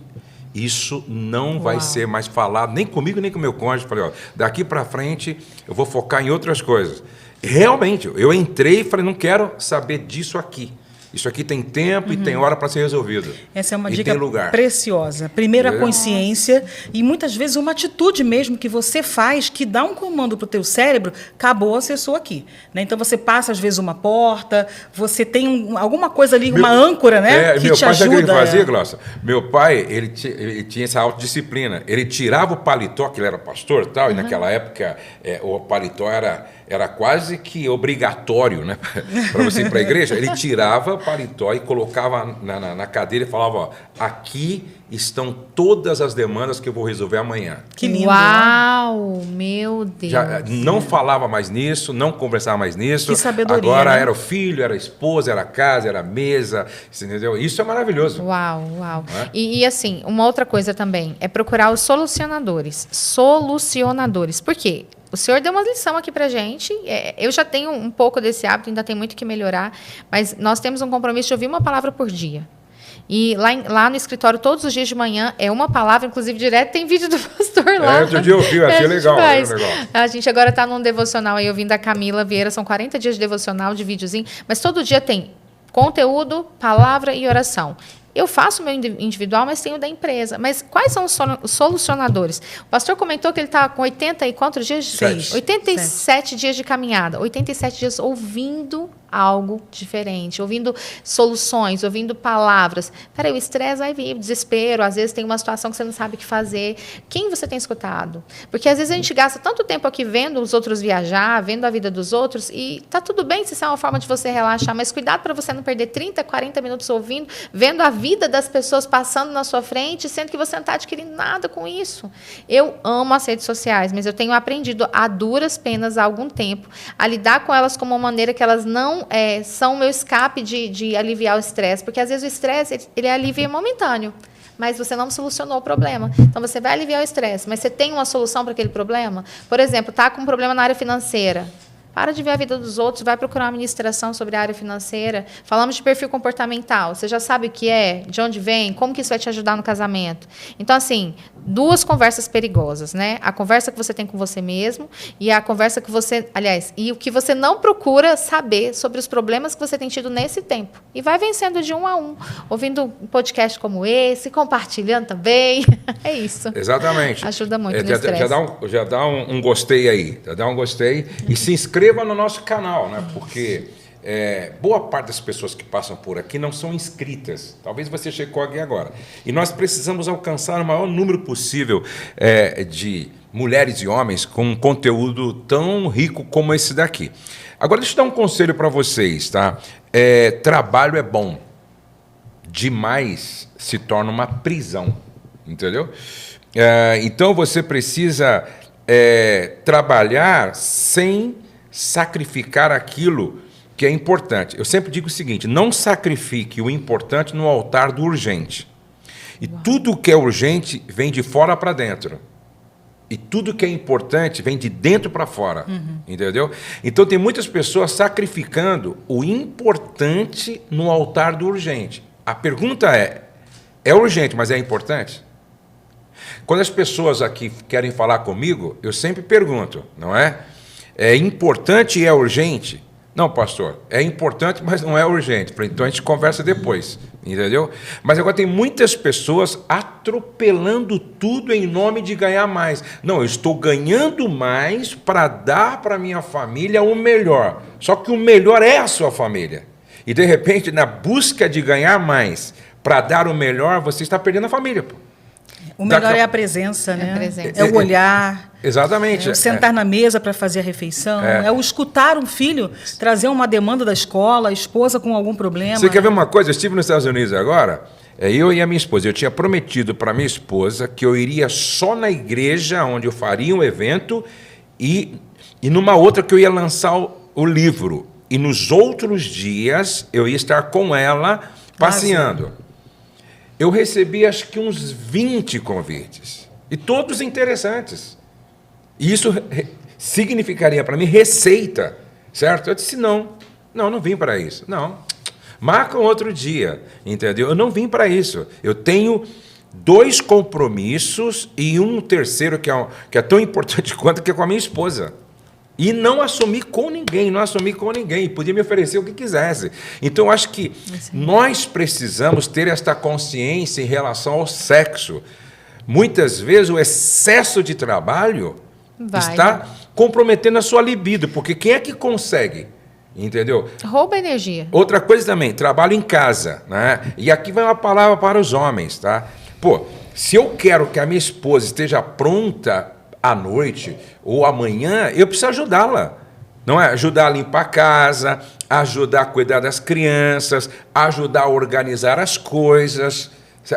isso não vai ser mais falado, nem comigo, nem com o meu cônjuge. Falei, daqui para frente, eu vou focar em outras coisas. Realmente, eu entrei e falei, não quero saber disso aqui. Isso aqui tem tempo e tem hora para ser resolvido. Essa é uma dica preciosa. Primeiro, a consciência e, muitas vezes, uma atitude mesmo que você faz que dá um comando para o teu cérebro, acabou, acessou aqui. Né? Então, você passa, às vezes, uma porta, você tem alguma coisa ali, uma âncora, né, que te ajuda. Meu pai, sabe o que ele fazia, Glaucia? Meu pai, ele tinha essa autodisciplina. Ele tirava o paletó, que ele era pastor e tal, e naquela época o paletó era quase que obrigatório, né, para você ir para a igreja. Ele tirava o paletó e colocava na cadeira e falava, aqui estão todas as demandas que eu vou resolver amanhã. Que lindo. Uau, meu Deus. Já não falava mais nisso, não conversava mais nisso. Que sabedoria, agora, né? Era o filho, era a esposa, era a casa, era a mesa, entendeu? Isso é maravilhoso. Uau. E assim, uma outra coisa também é procurar os solucionadores. Por quê? O senhor deu uma lição aqui pra gente. Eu já tenho um pouco desse hábito, ainda tem muito que melhorar, mas nós temos um compromisso de ouvir uma palavra por dia. E lá no escritório, todos os dias de manhã, é uma palavra, inclusive direto, tem vídeo do pastor lá. Outro dia eu vi, achei legal. A gente agora está num devocional aí, ouvindo a Camila Vieira, são 40 dias de devocional, de videozinho, mas todo dia tem conteúdo, palavra e oração. Eu faço o meu individual, mas tenho da empresa. Mas quais são os solucionadores? O pastor comentou que ele está com 80 e quantos dias? 87 dias de caminhada. 87 dias ouvindo algo diferente, ouvindo soluções, ouvindo palavras. Peraí, o estresse vai vir, o desespero, às vezes tem uma situação que você não sabe o que fazer. Quem você tem escutado? Porque às vezes a gente gasta tanto tempo aqui vendo os outros viajar, vendo a vida dos outros, e tá tudo bem se isso é uma forma de você relaxar, mas cuidado para você não perder 30, 40 minutos ouvindo, vendo a vida das pessoas passando na sua frente, sendo que você não está adquirindo nada com isso. Eu amo as redes sociais, mas eu tenho aprendido a duras penas há algum tempo a lidar com elas como uma maneira que elas não são o meu escape de aliviar o estresse, porque às vezes o estresse ele é alívio momentâneo, mas você não solucionou o problema. Então você vai aliviar o estresse, mas você tem uma solução para aquele problema? Por exemplo, está com um problema na área financeira. Para de ver a vida dos outros, vai procurar uma ministração sobre a área financeira. Falamos de perfil comportamental. Você já sabe o que é, de onde vem, como que isso vai te ajudar no casamento. Então, assim, 2 conversas perigosas, né? A conversa que você tem com você mesmo e a conversa que você... Aliás, e o que você não procura saber sobre os problemas que você tem tido nesse tempo. E vai vencendo de 1 a 1, ouvindo um podcast como esse, compartilhando também. É isso. Exatamente. Ajuda muito no estresse. Já dá um gostei aí. Já dá um gostei. E se inscreva no nosso canal, né? Porque boa parte das pessoas que passam por aqui não são inscritas. Talvez você chegou aqui agora. E nós precisamos alcançar o maior número possível de mulheres e homens com um conteúdo tão rico como esse daqui. Agora, deixa eu dar um conselho para vocês, tá? Trabalho é bom. Demais se torna uma prisão, entendeu? Então, você precisa trabalhar sem sacrificar aquilo que é importante. Eu sempre digo o seguinte, não sacrifique o importante no altar do urgente. E tudo que é urgente vem de fora para dentro. E tudo que é importante vem de dentro para fora, entendeu? Então, tem muitas pessoas sacrificando o importante no altar do urgente. A pergunta é urgente, mas é importante? Quando as pessoas aqui querem falar comigo, eu sempre pergunto, não é? É importante e é urgente? Não, pastor, é importante, mas não é urgente. Então a gente conversa depois, entendeu? Mas agora tem muitas pessoas atropelando tudo em nome de ganhar mais. Não, eu estou ganhando mais para dar para a minha família o melhor. Só que o melhor é a sua família. E, de repente, na busca de ganhar mais para dar o melhor, você está perdendo a família. Pô. O melhor é a presença, né? a presença. É o olhar. Exatamente. É o sentar na mesa para fazer a refeição. É o escutar um filho trazer uma demanda da escola, a esposa com algum problema. Você quer ver uma coisa? Eu estive nos Estados Unidos agora, eu e a minha esposa. Eu tinha prometido para minha esposa que eu iria só na igreja onde eu faria um evento e numa outra que eu ia lançar o livro. E nos outros dias eu ia estar com ela passeando. Eu recebi acho que uns 20 convites. E todos interessantes. E isso significaria para mim receita, certo? Eu disse, não vim para isso. Não, marca um outro dia, entendeu? Eu não vim para isso. Eu tenho 2 compromissos e um terceiro que é tão importante quanto, que é com a minha esposa. E não assumi com ninguém. E podia me oferecer o que quisesse. Então, eu acho que nós precisamos ter esta consciência em relação ao sexo. Muitas vezes, o excesso de trabalho está comprometendo a sua libido, porque quem é que consegue? Entendeu? Rouba energia. Outra coisa também, trabalho em casa, né? E aqui vai uma palavra para os homens, tá? Pô, se eu quero que a minha esposa esteja pronta à noite ou amanhã, eu preciso ajudá-la. Não é? Ajudar a limpar a casa, ajudar a cuidar das crianças, ajudar a organizar as coisas.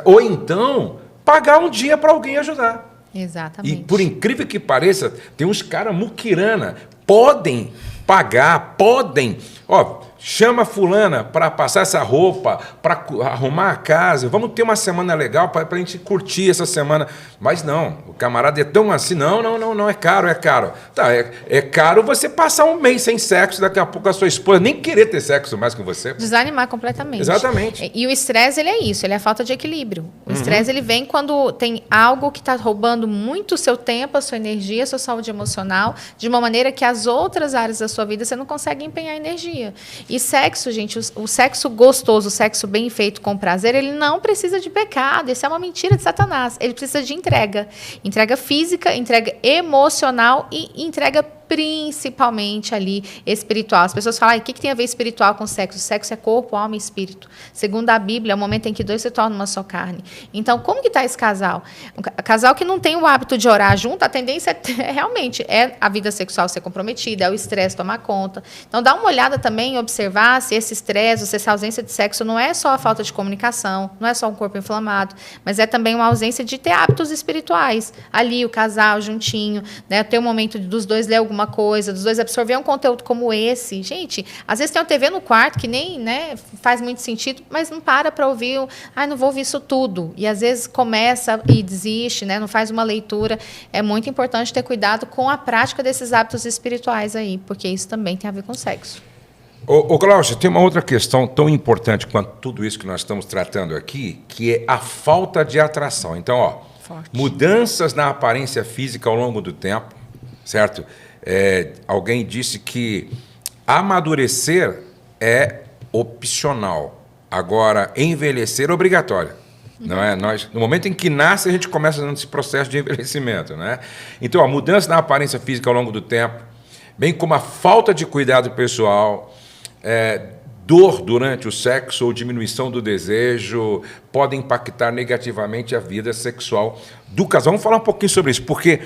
Ou então, pagar um dia para alguém ajudar. Exatamente. E por incrível que pareça, tem uns caras muquirana, podem pagar, podem. Ó, chama fulana para passar essa roupa, para arrumar a casa. Vamos ter uma semana legal para a gente curtir essa semana. Mas não, o camarada é tão assim. Não, é caro. Tá, é caro você passar um mês sem sexo, daqui a pouco a sua esposa nem querer ter sexo mais com você. Desanimar completamente. Exatamente. E o estresse, ele é isso, ele é a falta de equilíbrio. O estresse, ele vem quando tem algo que está roubando muito o seu tempo, a sua energia, a sua saúde emocional, de uma maneira que as outras áreas da sua vida você não consegue empenhar energia. E sexo, gente, o sexo gostoso, o sexo bem feito com prazer, ele não precisa de pecado. Isso é uma mentira de Satanás. Ele precisa de entrega. Entrega física, entrega emocional e entrega principalmente ali espiritual. As pessoas falam, o que tem a ver espiritual com sexo? O sexo é corpo, alma e espírito. Segundo a Bíblia, é o momento em que 2 se tornam uma só carne. Então, como que está esse casal? Um casal que não tem o hábito de orar junto, a tendência realmente é a vida sexual ser comprometida, é o estresse tomar conta. Então, dá uma olhada também e observar se esse estresse, se essa ausência de sexo não é só a falta de comunicação, não é só um corpo inflamado, mas é também uma ausência de ter hábitos espirituais. Ali, o casal juntinho, né, ter um momento dos 2 ler alguma alguma coisa, dos dois absorver um conteúdo como esse. Gente, às vezes tem uma TV no quarto que nem, né, faz muito sentido, mas não para ouvir, não vou ouvir isso tudo. E às vezes começa e desiste, né, não faz uma leitura. É muito importante ter cuidado com a prática desses hábitos espirituais aí, porque isso também tem a ver com sexo. Ô Cláudio, tem uma outra questão tão importante quanto tudo isso que nós estamos tratando aqui, que é a falta de atração. Então, mudanças na aparência física ao longo do tempo, certo? Alguém disse que amadurecer é opcional, agora envelhecer é obrigatório. Não é? No momento em que nasce, a gente começa nesse processo de envelhecimento. Né? Então, a mudança na aparência física ao longo do tempo, bem como a falta de cuidado pessoal, dor durante o sexo ou diminuição do desejo podem impactar negativamente a vida sexual do casal. Vamos falar um pouquinho sobre isso, porque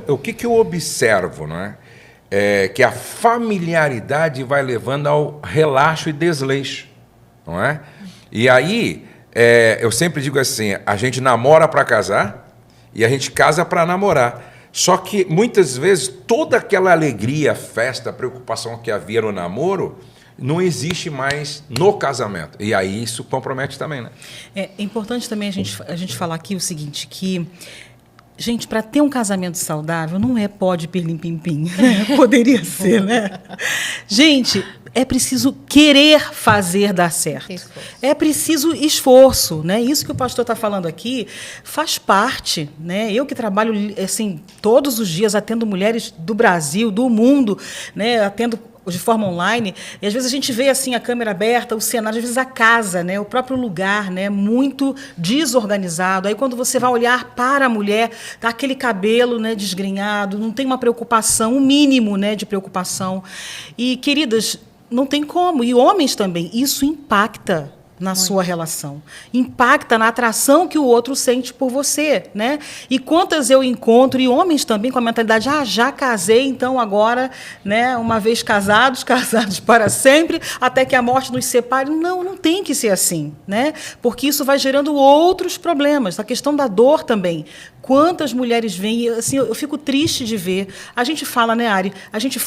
o que eu observo, não é? Que a familiaridade vai levando ao relaxo e desleixo, não é? E aí, eu sempre digo assim, a gente namora para casar e a gente casa para namorar. Só que, muitas vezes, toda aquela alegria, festa, preocupação que havia no namoro não existe mais no casamento. E aí isso compromete também, né? É importante também a gente falar aqui o seguinte, que, gente, para ter um casamento saudável, não é pode pirlim-pim-pim, né? Poderia ser, né? Gente, é preciso querer fazer dar certo. É preciso esforço, né? Isso que o pastor está falando aqui faz parte, né? Eu que trabalho assim todos os dias, atendo mulheres do Brasil, do mundo, né? Atendo de forma online, e às vezes a gente vê assim a câmera aberta, o cenário, às vezes a casa, né, o próprio lugar, né, muito desorganizado. Aí quando você vai olhar para a mulher, tá aquele cabelo, né, desgrenhado, não tem uma preocupação, um mínimo, né, de preocupação. E, queridas, não tem como. E homens também, isso impacta na sua relação. Impacta na atração que o outro sente por você, né? E quantas eu encontro, e homens também com a mentalidade, já casei, então agora, né, uma vez casados para sempre, até que a morte nos separe. Não tem que ser assim, né? Porque isso vai gerando outros problemas. A questão da dor também. Quantas mulheres vêm, assim, eu fico triste de ver. A gente fala, né, Ari? A gente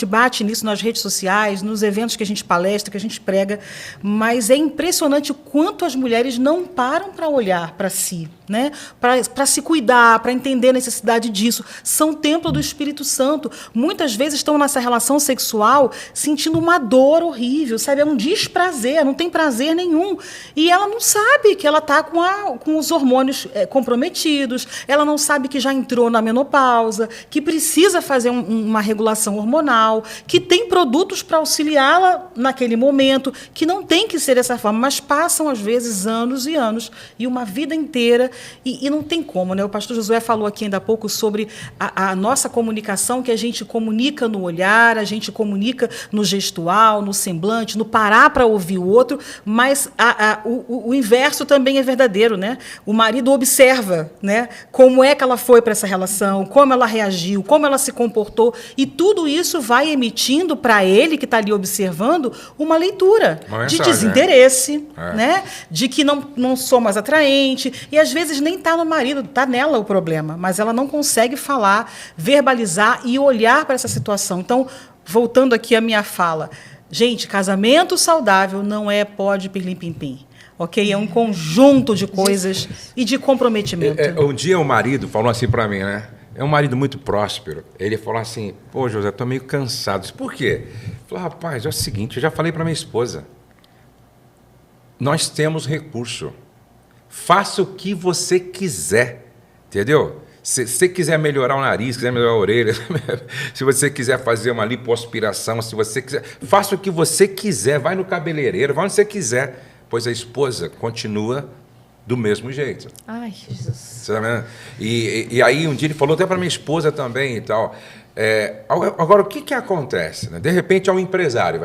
bate nisso nas redes sociais, nos eventos que a gente palestra, que a gente prega, mas é impressionante o quanto as mulheres não param para olhar para si, né? Para se cuidar, para entender a necessidade disso. São templo do Espírito Santo. Muitas vezes estão nessa relação sexual sentindo uma dor horrível, sabe? É um desprazer, não tem prazer nenhum. E ela não sabe que ela está com os hormônios comprometidos, ela não sabe que já entrou na menopausa, que precisa fazer uma regulação hormonal, que tem produtos para auxiliá-la naquele momento, que não tem que ser dessa forma, mas passam, às vezes, anos e anos, e uma vida inteira, e não tem como, né? O pastor Josué falou aqui ainda há pouco sobre a nossa comunicação, que a gente comunica no olhar, a gente comunica no gestual, no semblante, no parar para ouvir o outro, mas o inverso também é verdadeiro, né? O marido observa, né, como é que ela foi para essa relação, como ela reagiu, como ela se comportou, e tudo isso vai emitindo para ele, que está ali observando, uma leitura de desinteresse, né? De que não sou mais atraente, e às vezes nem está no marido, está nela o problema, mas ela não consegue falar, verbalizar e olhar para essa situação. Então, voltando aqui à minha fala, gente, casamento saudável não é pode pirlim-pim-pim. Ok? É um conjunto de coisas e de comprometimento. Um dia o marido falou assim para mim, né? É um marido muito próspero. Ele falou assim, pô, José, estou meio cansado. Disse, por quê? Ele falou, rapaz, é o seguinte, eu já falei para minha esposa, nós temos recurso. Faça o que você quiser, entendeu? Se você quiser melhorar o nariz, quiser melhorar a orelha, se você quiser fazer uma lipoaspiração, se você quiser, faça o que você quiser, vai no cabeleireiro, vai onde você quiser. Pois a esposa continua do mesmo jeito. Ai, Jesus. E aí um dia ele falou até para minha esposa também e tal. Agora, o que acontece? Né? De repente é um empresário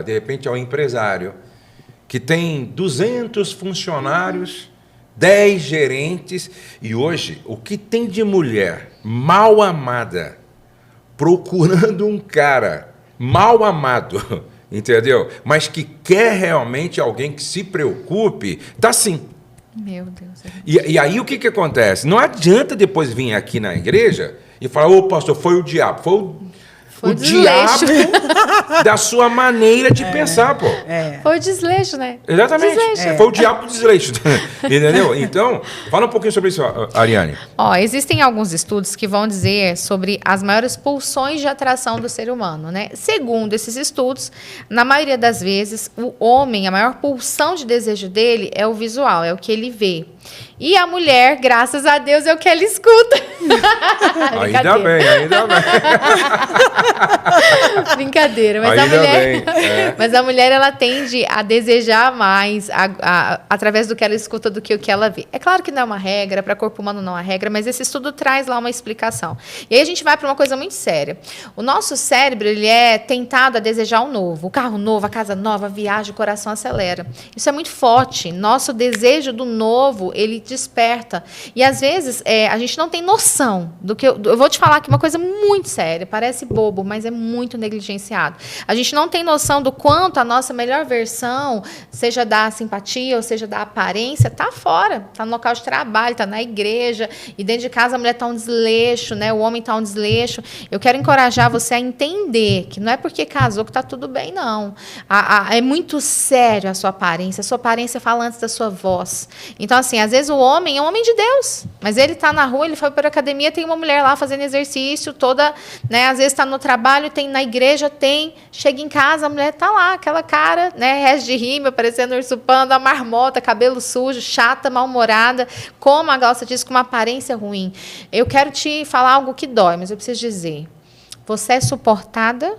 que tem 200 funcionários, 10 gerentes, e hoje o que tem de mulher mal amada procurando um cara mal amado, entendeu? Mas que quer realmente alguém que se preocupe, tá sim. Meu Deus. E aí o que acontece? Não adianta depois vir aqui na igreja e falar, ô pastor, foi o diabo, Foi o desleixo. diabo da sua maneira de pensar, pô. Foi o desleixo, né? Exatamente. Desleixo. Foi o diabo do desleixo. Entendeu? Então, fala um pouquinho sobre isso, Ariane. Ó, existem alguns estudos que vão dizer sobre as maiores pulsões de atração do ser humano, né? Segundo esses estudos, na maioria das vezes, o homem, a maior pulsão de desejo dele é o visual, é o que ele vê. E a mulher, graças a Deus, é o que ela escuta. Ainda bem. Brincadeira, mas Ainda a mulher, bem, é. mas a mulher ela tende a desejar mais através do que ela escuta do que o que ela vê. É claro que não é uma regra, para corpo humano não é uma regra, mas esse estudo traz lá uma explicação. E aí a gente vai para uma coisa muito séria. O nosso cérebro ele é tentado a desejar o novo, o carro novo, a casa nova, a viagem, o coração acelera. Isso é muito forte. Nosso desejo do novo ele desperta. E às vezes a gente não tem noção do que eu vou te falar aqui uma coisa muito séria, parece bobo, mas é muito negligenciado. A gente não tem noção do quanto a nossa melhor versão, seja da simpatia ou seja da aparência, tá fora, tá no local de trabalho, tá na igreja, e dentro de casa a mulher tá um desleixo, né? O homem tá um desleixo. Eu quero encorajar você a entender que não é porque casou que tá tudo bem, não. É muito sério a sua aparência fala antes da sua voz. Então, assim, às vezes o homem é um homem de Deus, mas ele está na rua, ele foi para a academia, tem uma mulher lá fazendo exercício, toda, né? Às vezes está no trabalho, tem na igreja, chega em casa, a mulher está lá, aquela cara, né? Resto de rímel, parecendo urso panda, a marmota, cabelo sujo, chata, mal-humorada, como a Glaucia disse, com uma aparência ruim. Eu quero te falar algo que dói, mas eu preciso dizer. Você é suportada,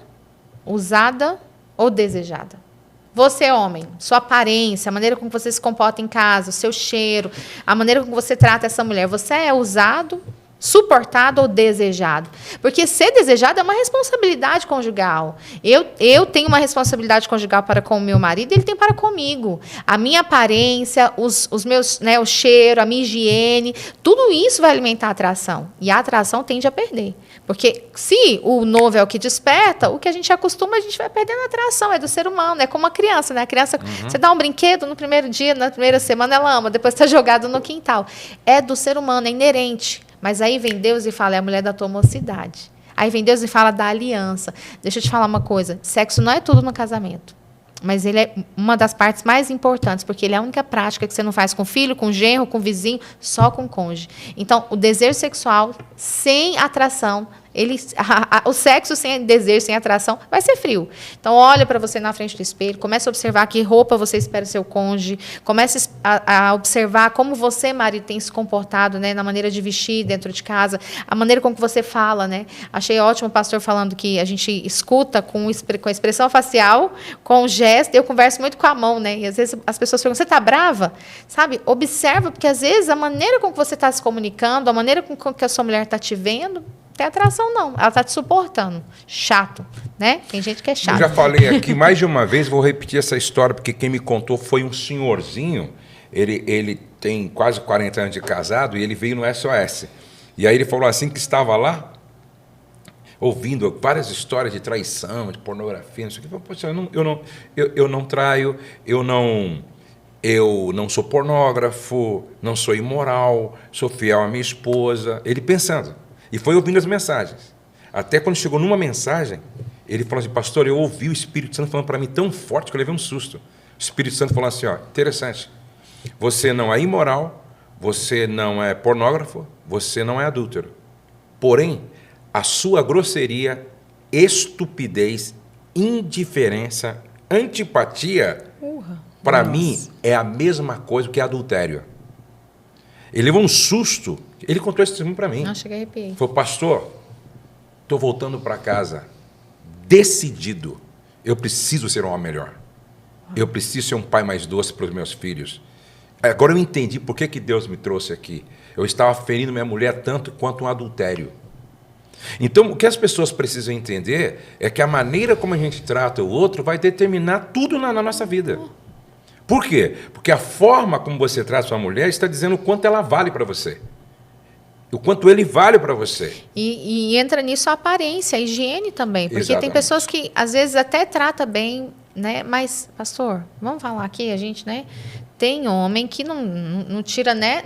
usada ou desejada? Você, homem, sua aparência, a maneira como você se comporta em casa, o seu cheiro, a maneira como você trata essa mulher, você é usado, suportado ou desejado? Porque ser desejado é uma responsabilidade conjugal. Eu tenho uma responsabilidade conjugal para com o meu marido, ele tem para comigo. A minha aparência, os meus, né, o cheiro, a minha higiene, tudo isso vai alimentar a atração. E a atração tende a perder. Porque se o novo é o que desperta, o que a gente acostuma, a gente vai perdendo a atração. É do ser humano, é como uma criança, né? A criança, você dá um brinquedo no primeiro dia, na primeira semana ela ama, depois está jogado no quintal. É do ser humano, é inerente. Mas aí vem Deus e fala, é a mulher da tua mocidade. Aí vem Deus e fala da aliança. Deixa eu te falar uma coisa, sexo não é tudo no casamento. Mas ele é uma das partes mais importantes, porque ele é a única prática que você não faz com filho, com genro, com vizinho, só com cônjuge. Então, o desejo sexual sem atração, o sexo sem desejo, sem atração, vai ser frio. Então, olha para você na frente do espelho, comece a observar que roupa você espera do seu cônjuge, comece a observar como você, marido, tem se comportado, né, na maneira de vestir dentro de casa, a maneira como você fala, né? Achei ótimo o pastor falando que a gente escuta com expressão facial, com gesto, eu converso muito com a mão, né? E às vezes as pessoas perguntam, você está brava? Sabe? Observa, porque às vezes a maneira com que você está se comunicando, a maneira com que a sua mulher está te vendo, tem atração, não. Ela está te suportando. Chato, né? Tem gente que é chato. Eu já falei aqui mais de uma vez, vou repetir essa história, porque quem me contou foi um senhorzinho, ele tem quase 40 anos de casado, e ele veio no SOS. E aí ele falou assim que estava lá, ouvindo várias histórias de traição, de pornografia, não sei o que. Poxa, eu não traio, eu não sou pornógrafo, não sou imoral, sou fiel à minha esposa. Ele pensando. E foi ouvindo as mensagens. Até quando chegou numa mensagem, ele falou assim, pastor, eu ouvi o Espírito Santo falando para mim tão forte que eu levei um susto. O Espírito Santo falou assim, ó, interessante, você não é imoral, você não é pornógrafo, você não é adúltero. Porém, a sua grosseria, estupidez, indiferença, antipatia, para mim, é a mesma coisa que adultério. Ele levou um susto. Ele contou esse testemunho para mim. Não, cheguei a arrepiar. Falou, pastor, estou voltando para casa decidido. Eu preciso ser um homem melhor. Eu preciso ser um pai mais doce para os meus filhos. Agora eu entendi por que Deus me trouxe aqui. Eu estava ferindo minha mulher tanto quanto um adultério. Então, o que as pessoas precisam entender é que a maneira como a gente trata o outro vai determinar tudo na nossa vida. Por quê? Porque a forma como você trata a sua mulher está dizendo o quanto ela vale para você. O quanto ele vale para você. E entra nisso a aparência, a higiene também. Porque Exatamente. Tem pessoas que, às vezes, até trata bem, né? Mas, pastor, vamos falar aqui, a gente, né? Tem homem que não tira, né?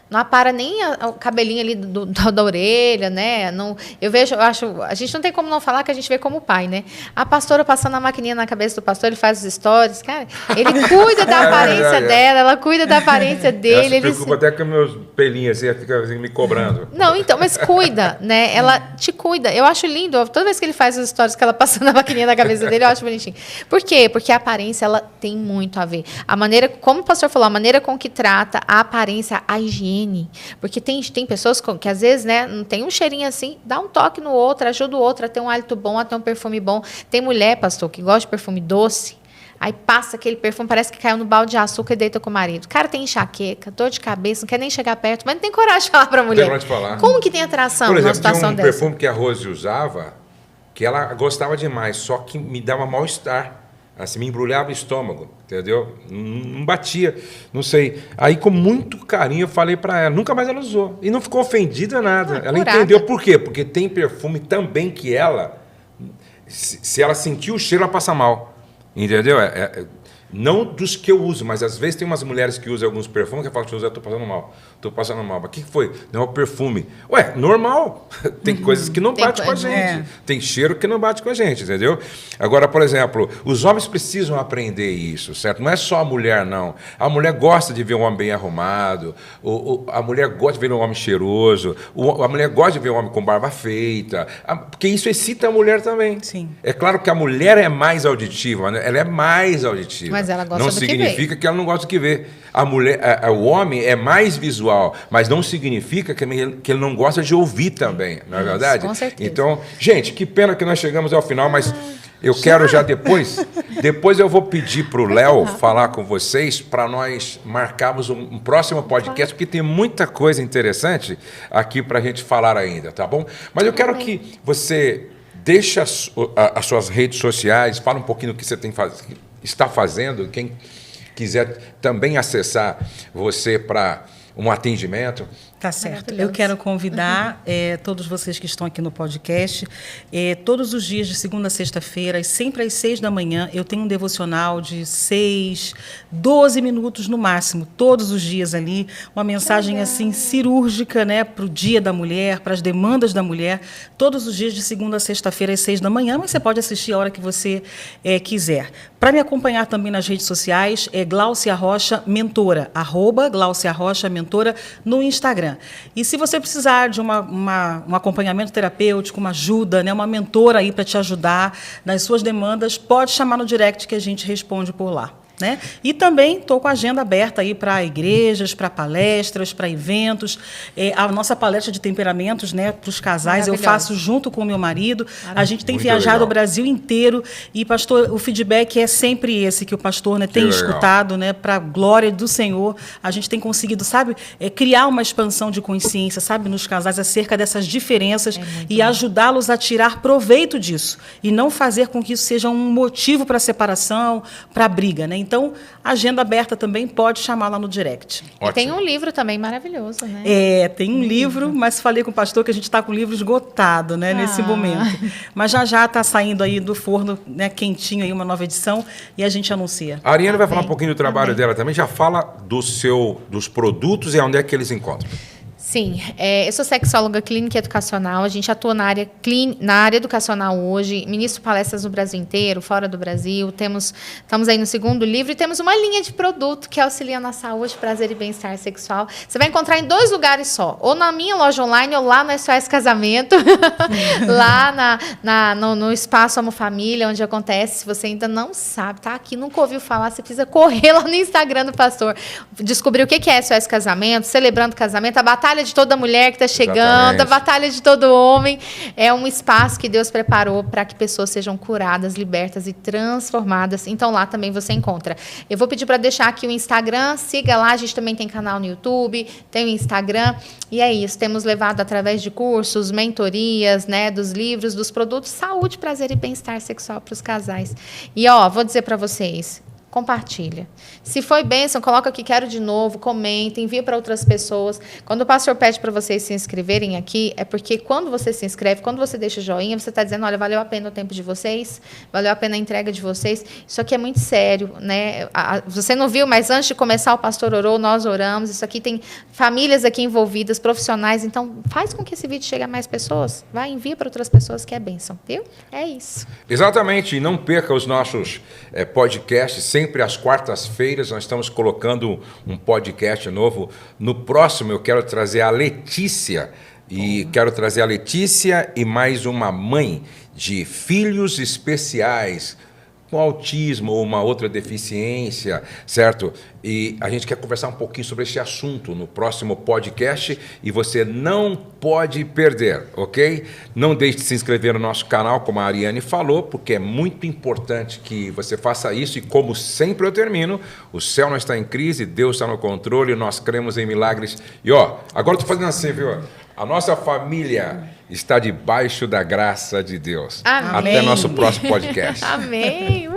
não apara nem o cabelinho ali da orelha, né? Não, eu acho, a gente não tem como não falar que a gente vê como pai, né? A pastora passando a maquininha na cabeça do pastor, ele faz os stories, cara, ele cuida da aparência dela, ela cuida da aparência dele. Ela se preocupa até com meus pelinhos, assim, ela fica assim, me cobrando. Não, então, mas cuida, né? Ela te cuida. Eu acho lindo, toda vez que ele faz as stories que ela passando a maquininha na cabeça dele, eu acho bonitinho. Por quê? Porque a aparência, ela tem muito a ver. A maneira, como o pastor falou, a maneira com que trata a aparência, a higiene. Porque tem pessoas que às vezes, né, não tem um cheirinho assim, dá um toque no outro, ajuda o outro a ter um hálito bom, a ter um perfume bom. Tem mulher, pastor, que gosta de perfume doce, aí passa aquele perfume, parece que caiu no balde de açúcar e deita com o marido. O cara tem enxaqueca, dor de cabeça, não quer nem chegar perto, mas não tem coragem de falar pra mulher. Tem coragem de falar. Como que tem atração Por exemplo, numa situação tinha um dessa? perfume que a Rose usava, que ela gostava demais, só que me dava mal-estar. Assim, me embrulhava o estômago, entendeu? Não batia, não sei. Aí, com muito carinho, eu falei para ela. Nunca mais ela usou. E não ficou ofendida, nada. Ela curada. entendeu por quê? Porque tem perfume também que ela, se ela sentir o cheiro, ela passa mal. Entendeu? Não dos que eu uso, mas às vezes tem umas mulheres que usam alguns perfumes que falam que eu estou passando mal. Estou passando mal. Mas o que foi? Não, é o perfume. Ué, normal. Tem coisas que não batem com a gente. Tem cheiro que não bate com a gente, entendeu? Agora, por exemplo, os homens precisam aprender isso, certo? Não é só a mulher, não. A mulher gosta de ver um homem bem arrumado, a mulher gosta de ver um homem cheiroso, a mulher gosta de ver um homem com barba feita, porque isso excita a mulher também. Sim. É claro que a mulher é mais auditiva, né? Ela é mais auditiva. Mas ela gosta não do que significa que ela não gosta do que vê. A mulher, o homem é mais visual, mas não significa que ele não gosta de ouvir também, não é verdade? Com certeza. Então, gente, que pena que nós chegamos ao final, mas eu quero já depois eu vou pedir para o Léo falar com vocês para nós marcarmos um próximo podcast, porque tem muita coisa interessante aqui para a gente falar ainda, tá bom? Mas eu quero que você deixe as suas redes sociais, fala um pouquinho do que você está fazendo, quem quiser também acessar você para um atendimento. Tá certo. Eu quero convidar todos vocês que estão aqui no podcast, todos os dias de segunda a sexta-feira, sempre às 6 da manhã, eu tenho um devocional de 12 minutos no máximo, todos os dias ali, uma mensagem assim cirúrgica, né, para o dia da mulher, para as demandas da mulher, todos os dias de segunda a sexta-feira às 6 da manhã, mas você pode assistir a hora que você quiser. Para me acompanhar também nas redes sociais, é Gláucia Rocha Mentora, @Gláucia Rocha Mentora no Instagram. E se você precisar de um acompanhamento terapêutico, uma ajuda, né, uma mentora aí para te ajudar nas suas demandas, pode chamar no direct que a gente responde por lá. Né? E também estou com a agenda aberta aí para igrejas, para palestras, para eventos. A nossa palestra de temperamentos, né, para os casais, eu faço junto com o meu marido. A gente tem viajado o Brasil inteiro e, pastor, o feedback é sempre esse que o pastor, né, tem escutado, né, para a glória do Senhor. A gente tem conseguido, sabe, criar uma expansão de consciência, sabe, nos casais acerca dessas diferenças e ajudá-los a tirar proveito disso e não fazer com que isso seja um motivo para separação, para briga, né? Então, agenda aberta também, pode chamar lá no direct. E tem um livro também maravilhoso, né? Tem um livro, mas falei com o pastor que a gente está com o livro esgotado, né, nesse momento. Mas já está saindo aí do forno, né, quentinho aí, uma nova edição, e a gente anuncia. A Ariane vai falar um pouquinho do trabalho dela também, já fala dos produtos e onde é que eles encontram. Sim, eu sou sexóloga clínica e educacional, a gente atua na área educacional hoje, ministro palestras no Brasil inteiro, fora do Brasil, estamos aí no segundo livro e temos uma linha de produto que auxilia na saúde, prazer e bem-estar sexual. Você vai encontrar em 2 lugares só, ou na minha loja online ou lá no SOS Casamento, lá no Espaço Amo Família, onde acontece, se você ainda não sabe, tá aqui, nunca ouviu falar, você precisa correr lá no Instagram do pastor, descobrir o que é SOS Casamento, celebrando o casamento, a batalha de toda mulher que está chegando, exatamente, a batalha de todo homem. É um espaço que Deus preparou para que pessoas sejam curadas, libertas e transformadas. Então, lá também você encontra. Eu vou pedir para deixar aqui o Instagram, siga lá, a gente também tem canal no YouTube, tem o Instagram, e é isso. Temos levado através de cursos, mentorias, né, dos livros, dos produtos, saúde, prazer e bem-estar sexual para os casais. E, vou dizer para vocês, compartilha. Se foi bênção, coloca aqui, quero de novo, comenta, envia para outras pessoas. Quando o pastor pede para vocês se inscreverem aqui, é porque quando você se inscreve, quando você deixa o joinha, você está dizendo, olha, valeu a pena o tempo de vocês, valeu a pena a entrega de vocês. Isso aqui é muito sério, né? Você não viu, mas antes de começar o pastor orou, nós oramos. Isso aqui tem famílias aqui envolvidas, profissionais. Então, faz com que esse vídeo chegue a mais pessoas. Vai, envia para outras pessoas, que é bênção, viu? É isso. Exatamente, e não perca os nossos podcasts, sempre às quartas-feiras nós estamos colocando um podcast novo. No próximo eu quero trazer a Letícia, e mais uma mãe de filhos especiais, com autismo ou uma outra deficiência, certo? E a gente quer conversar um pouquinho sobre esse assunto no próximo podcast e você não pode perder, ok? Não deixe de se inscrever no nosso canal, como a Ariane falou, porque é muito importante que você faça isso e, como sempre eu termino, o céu não está em crise, Deus está no controle, nós cremos em milagres. E ó, agora eu estou fazendo assim, viu? A nossa família está debaixo da graça de Deus. Amém. Até nosso próximo podcast. Amém.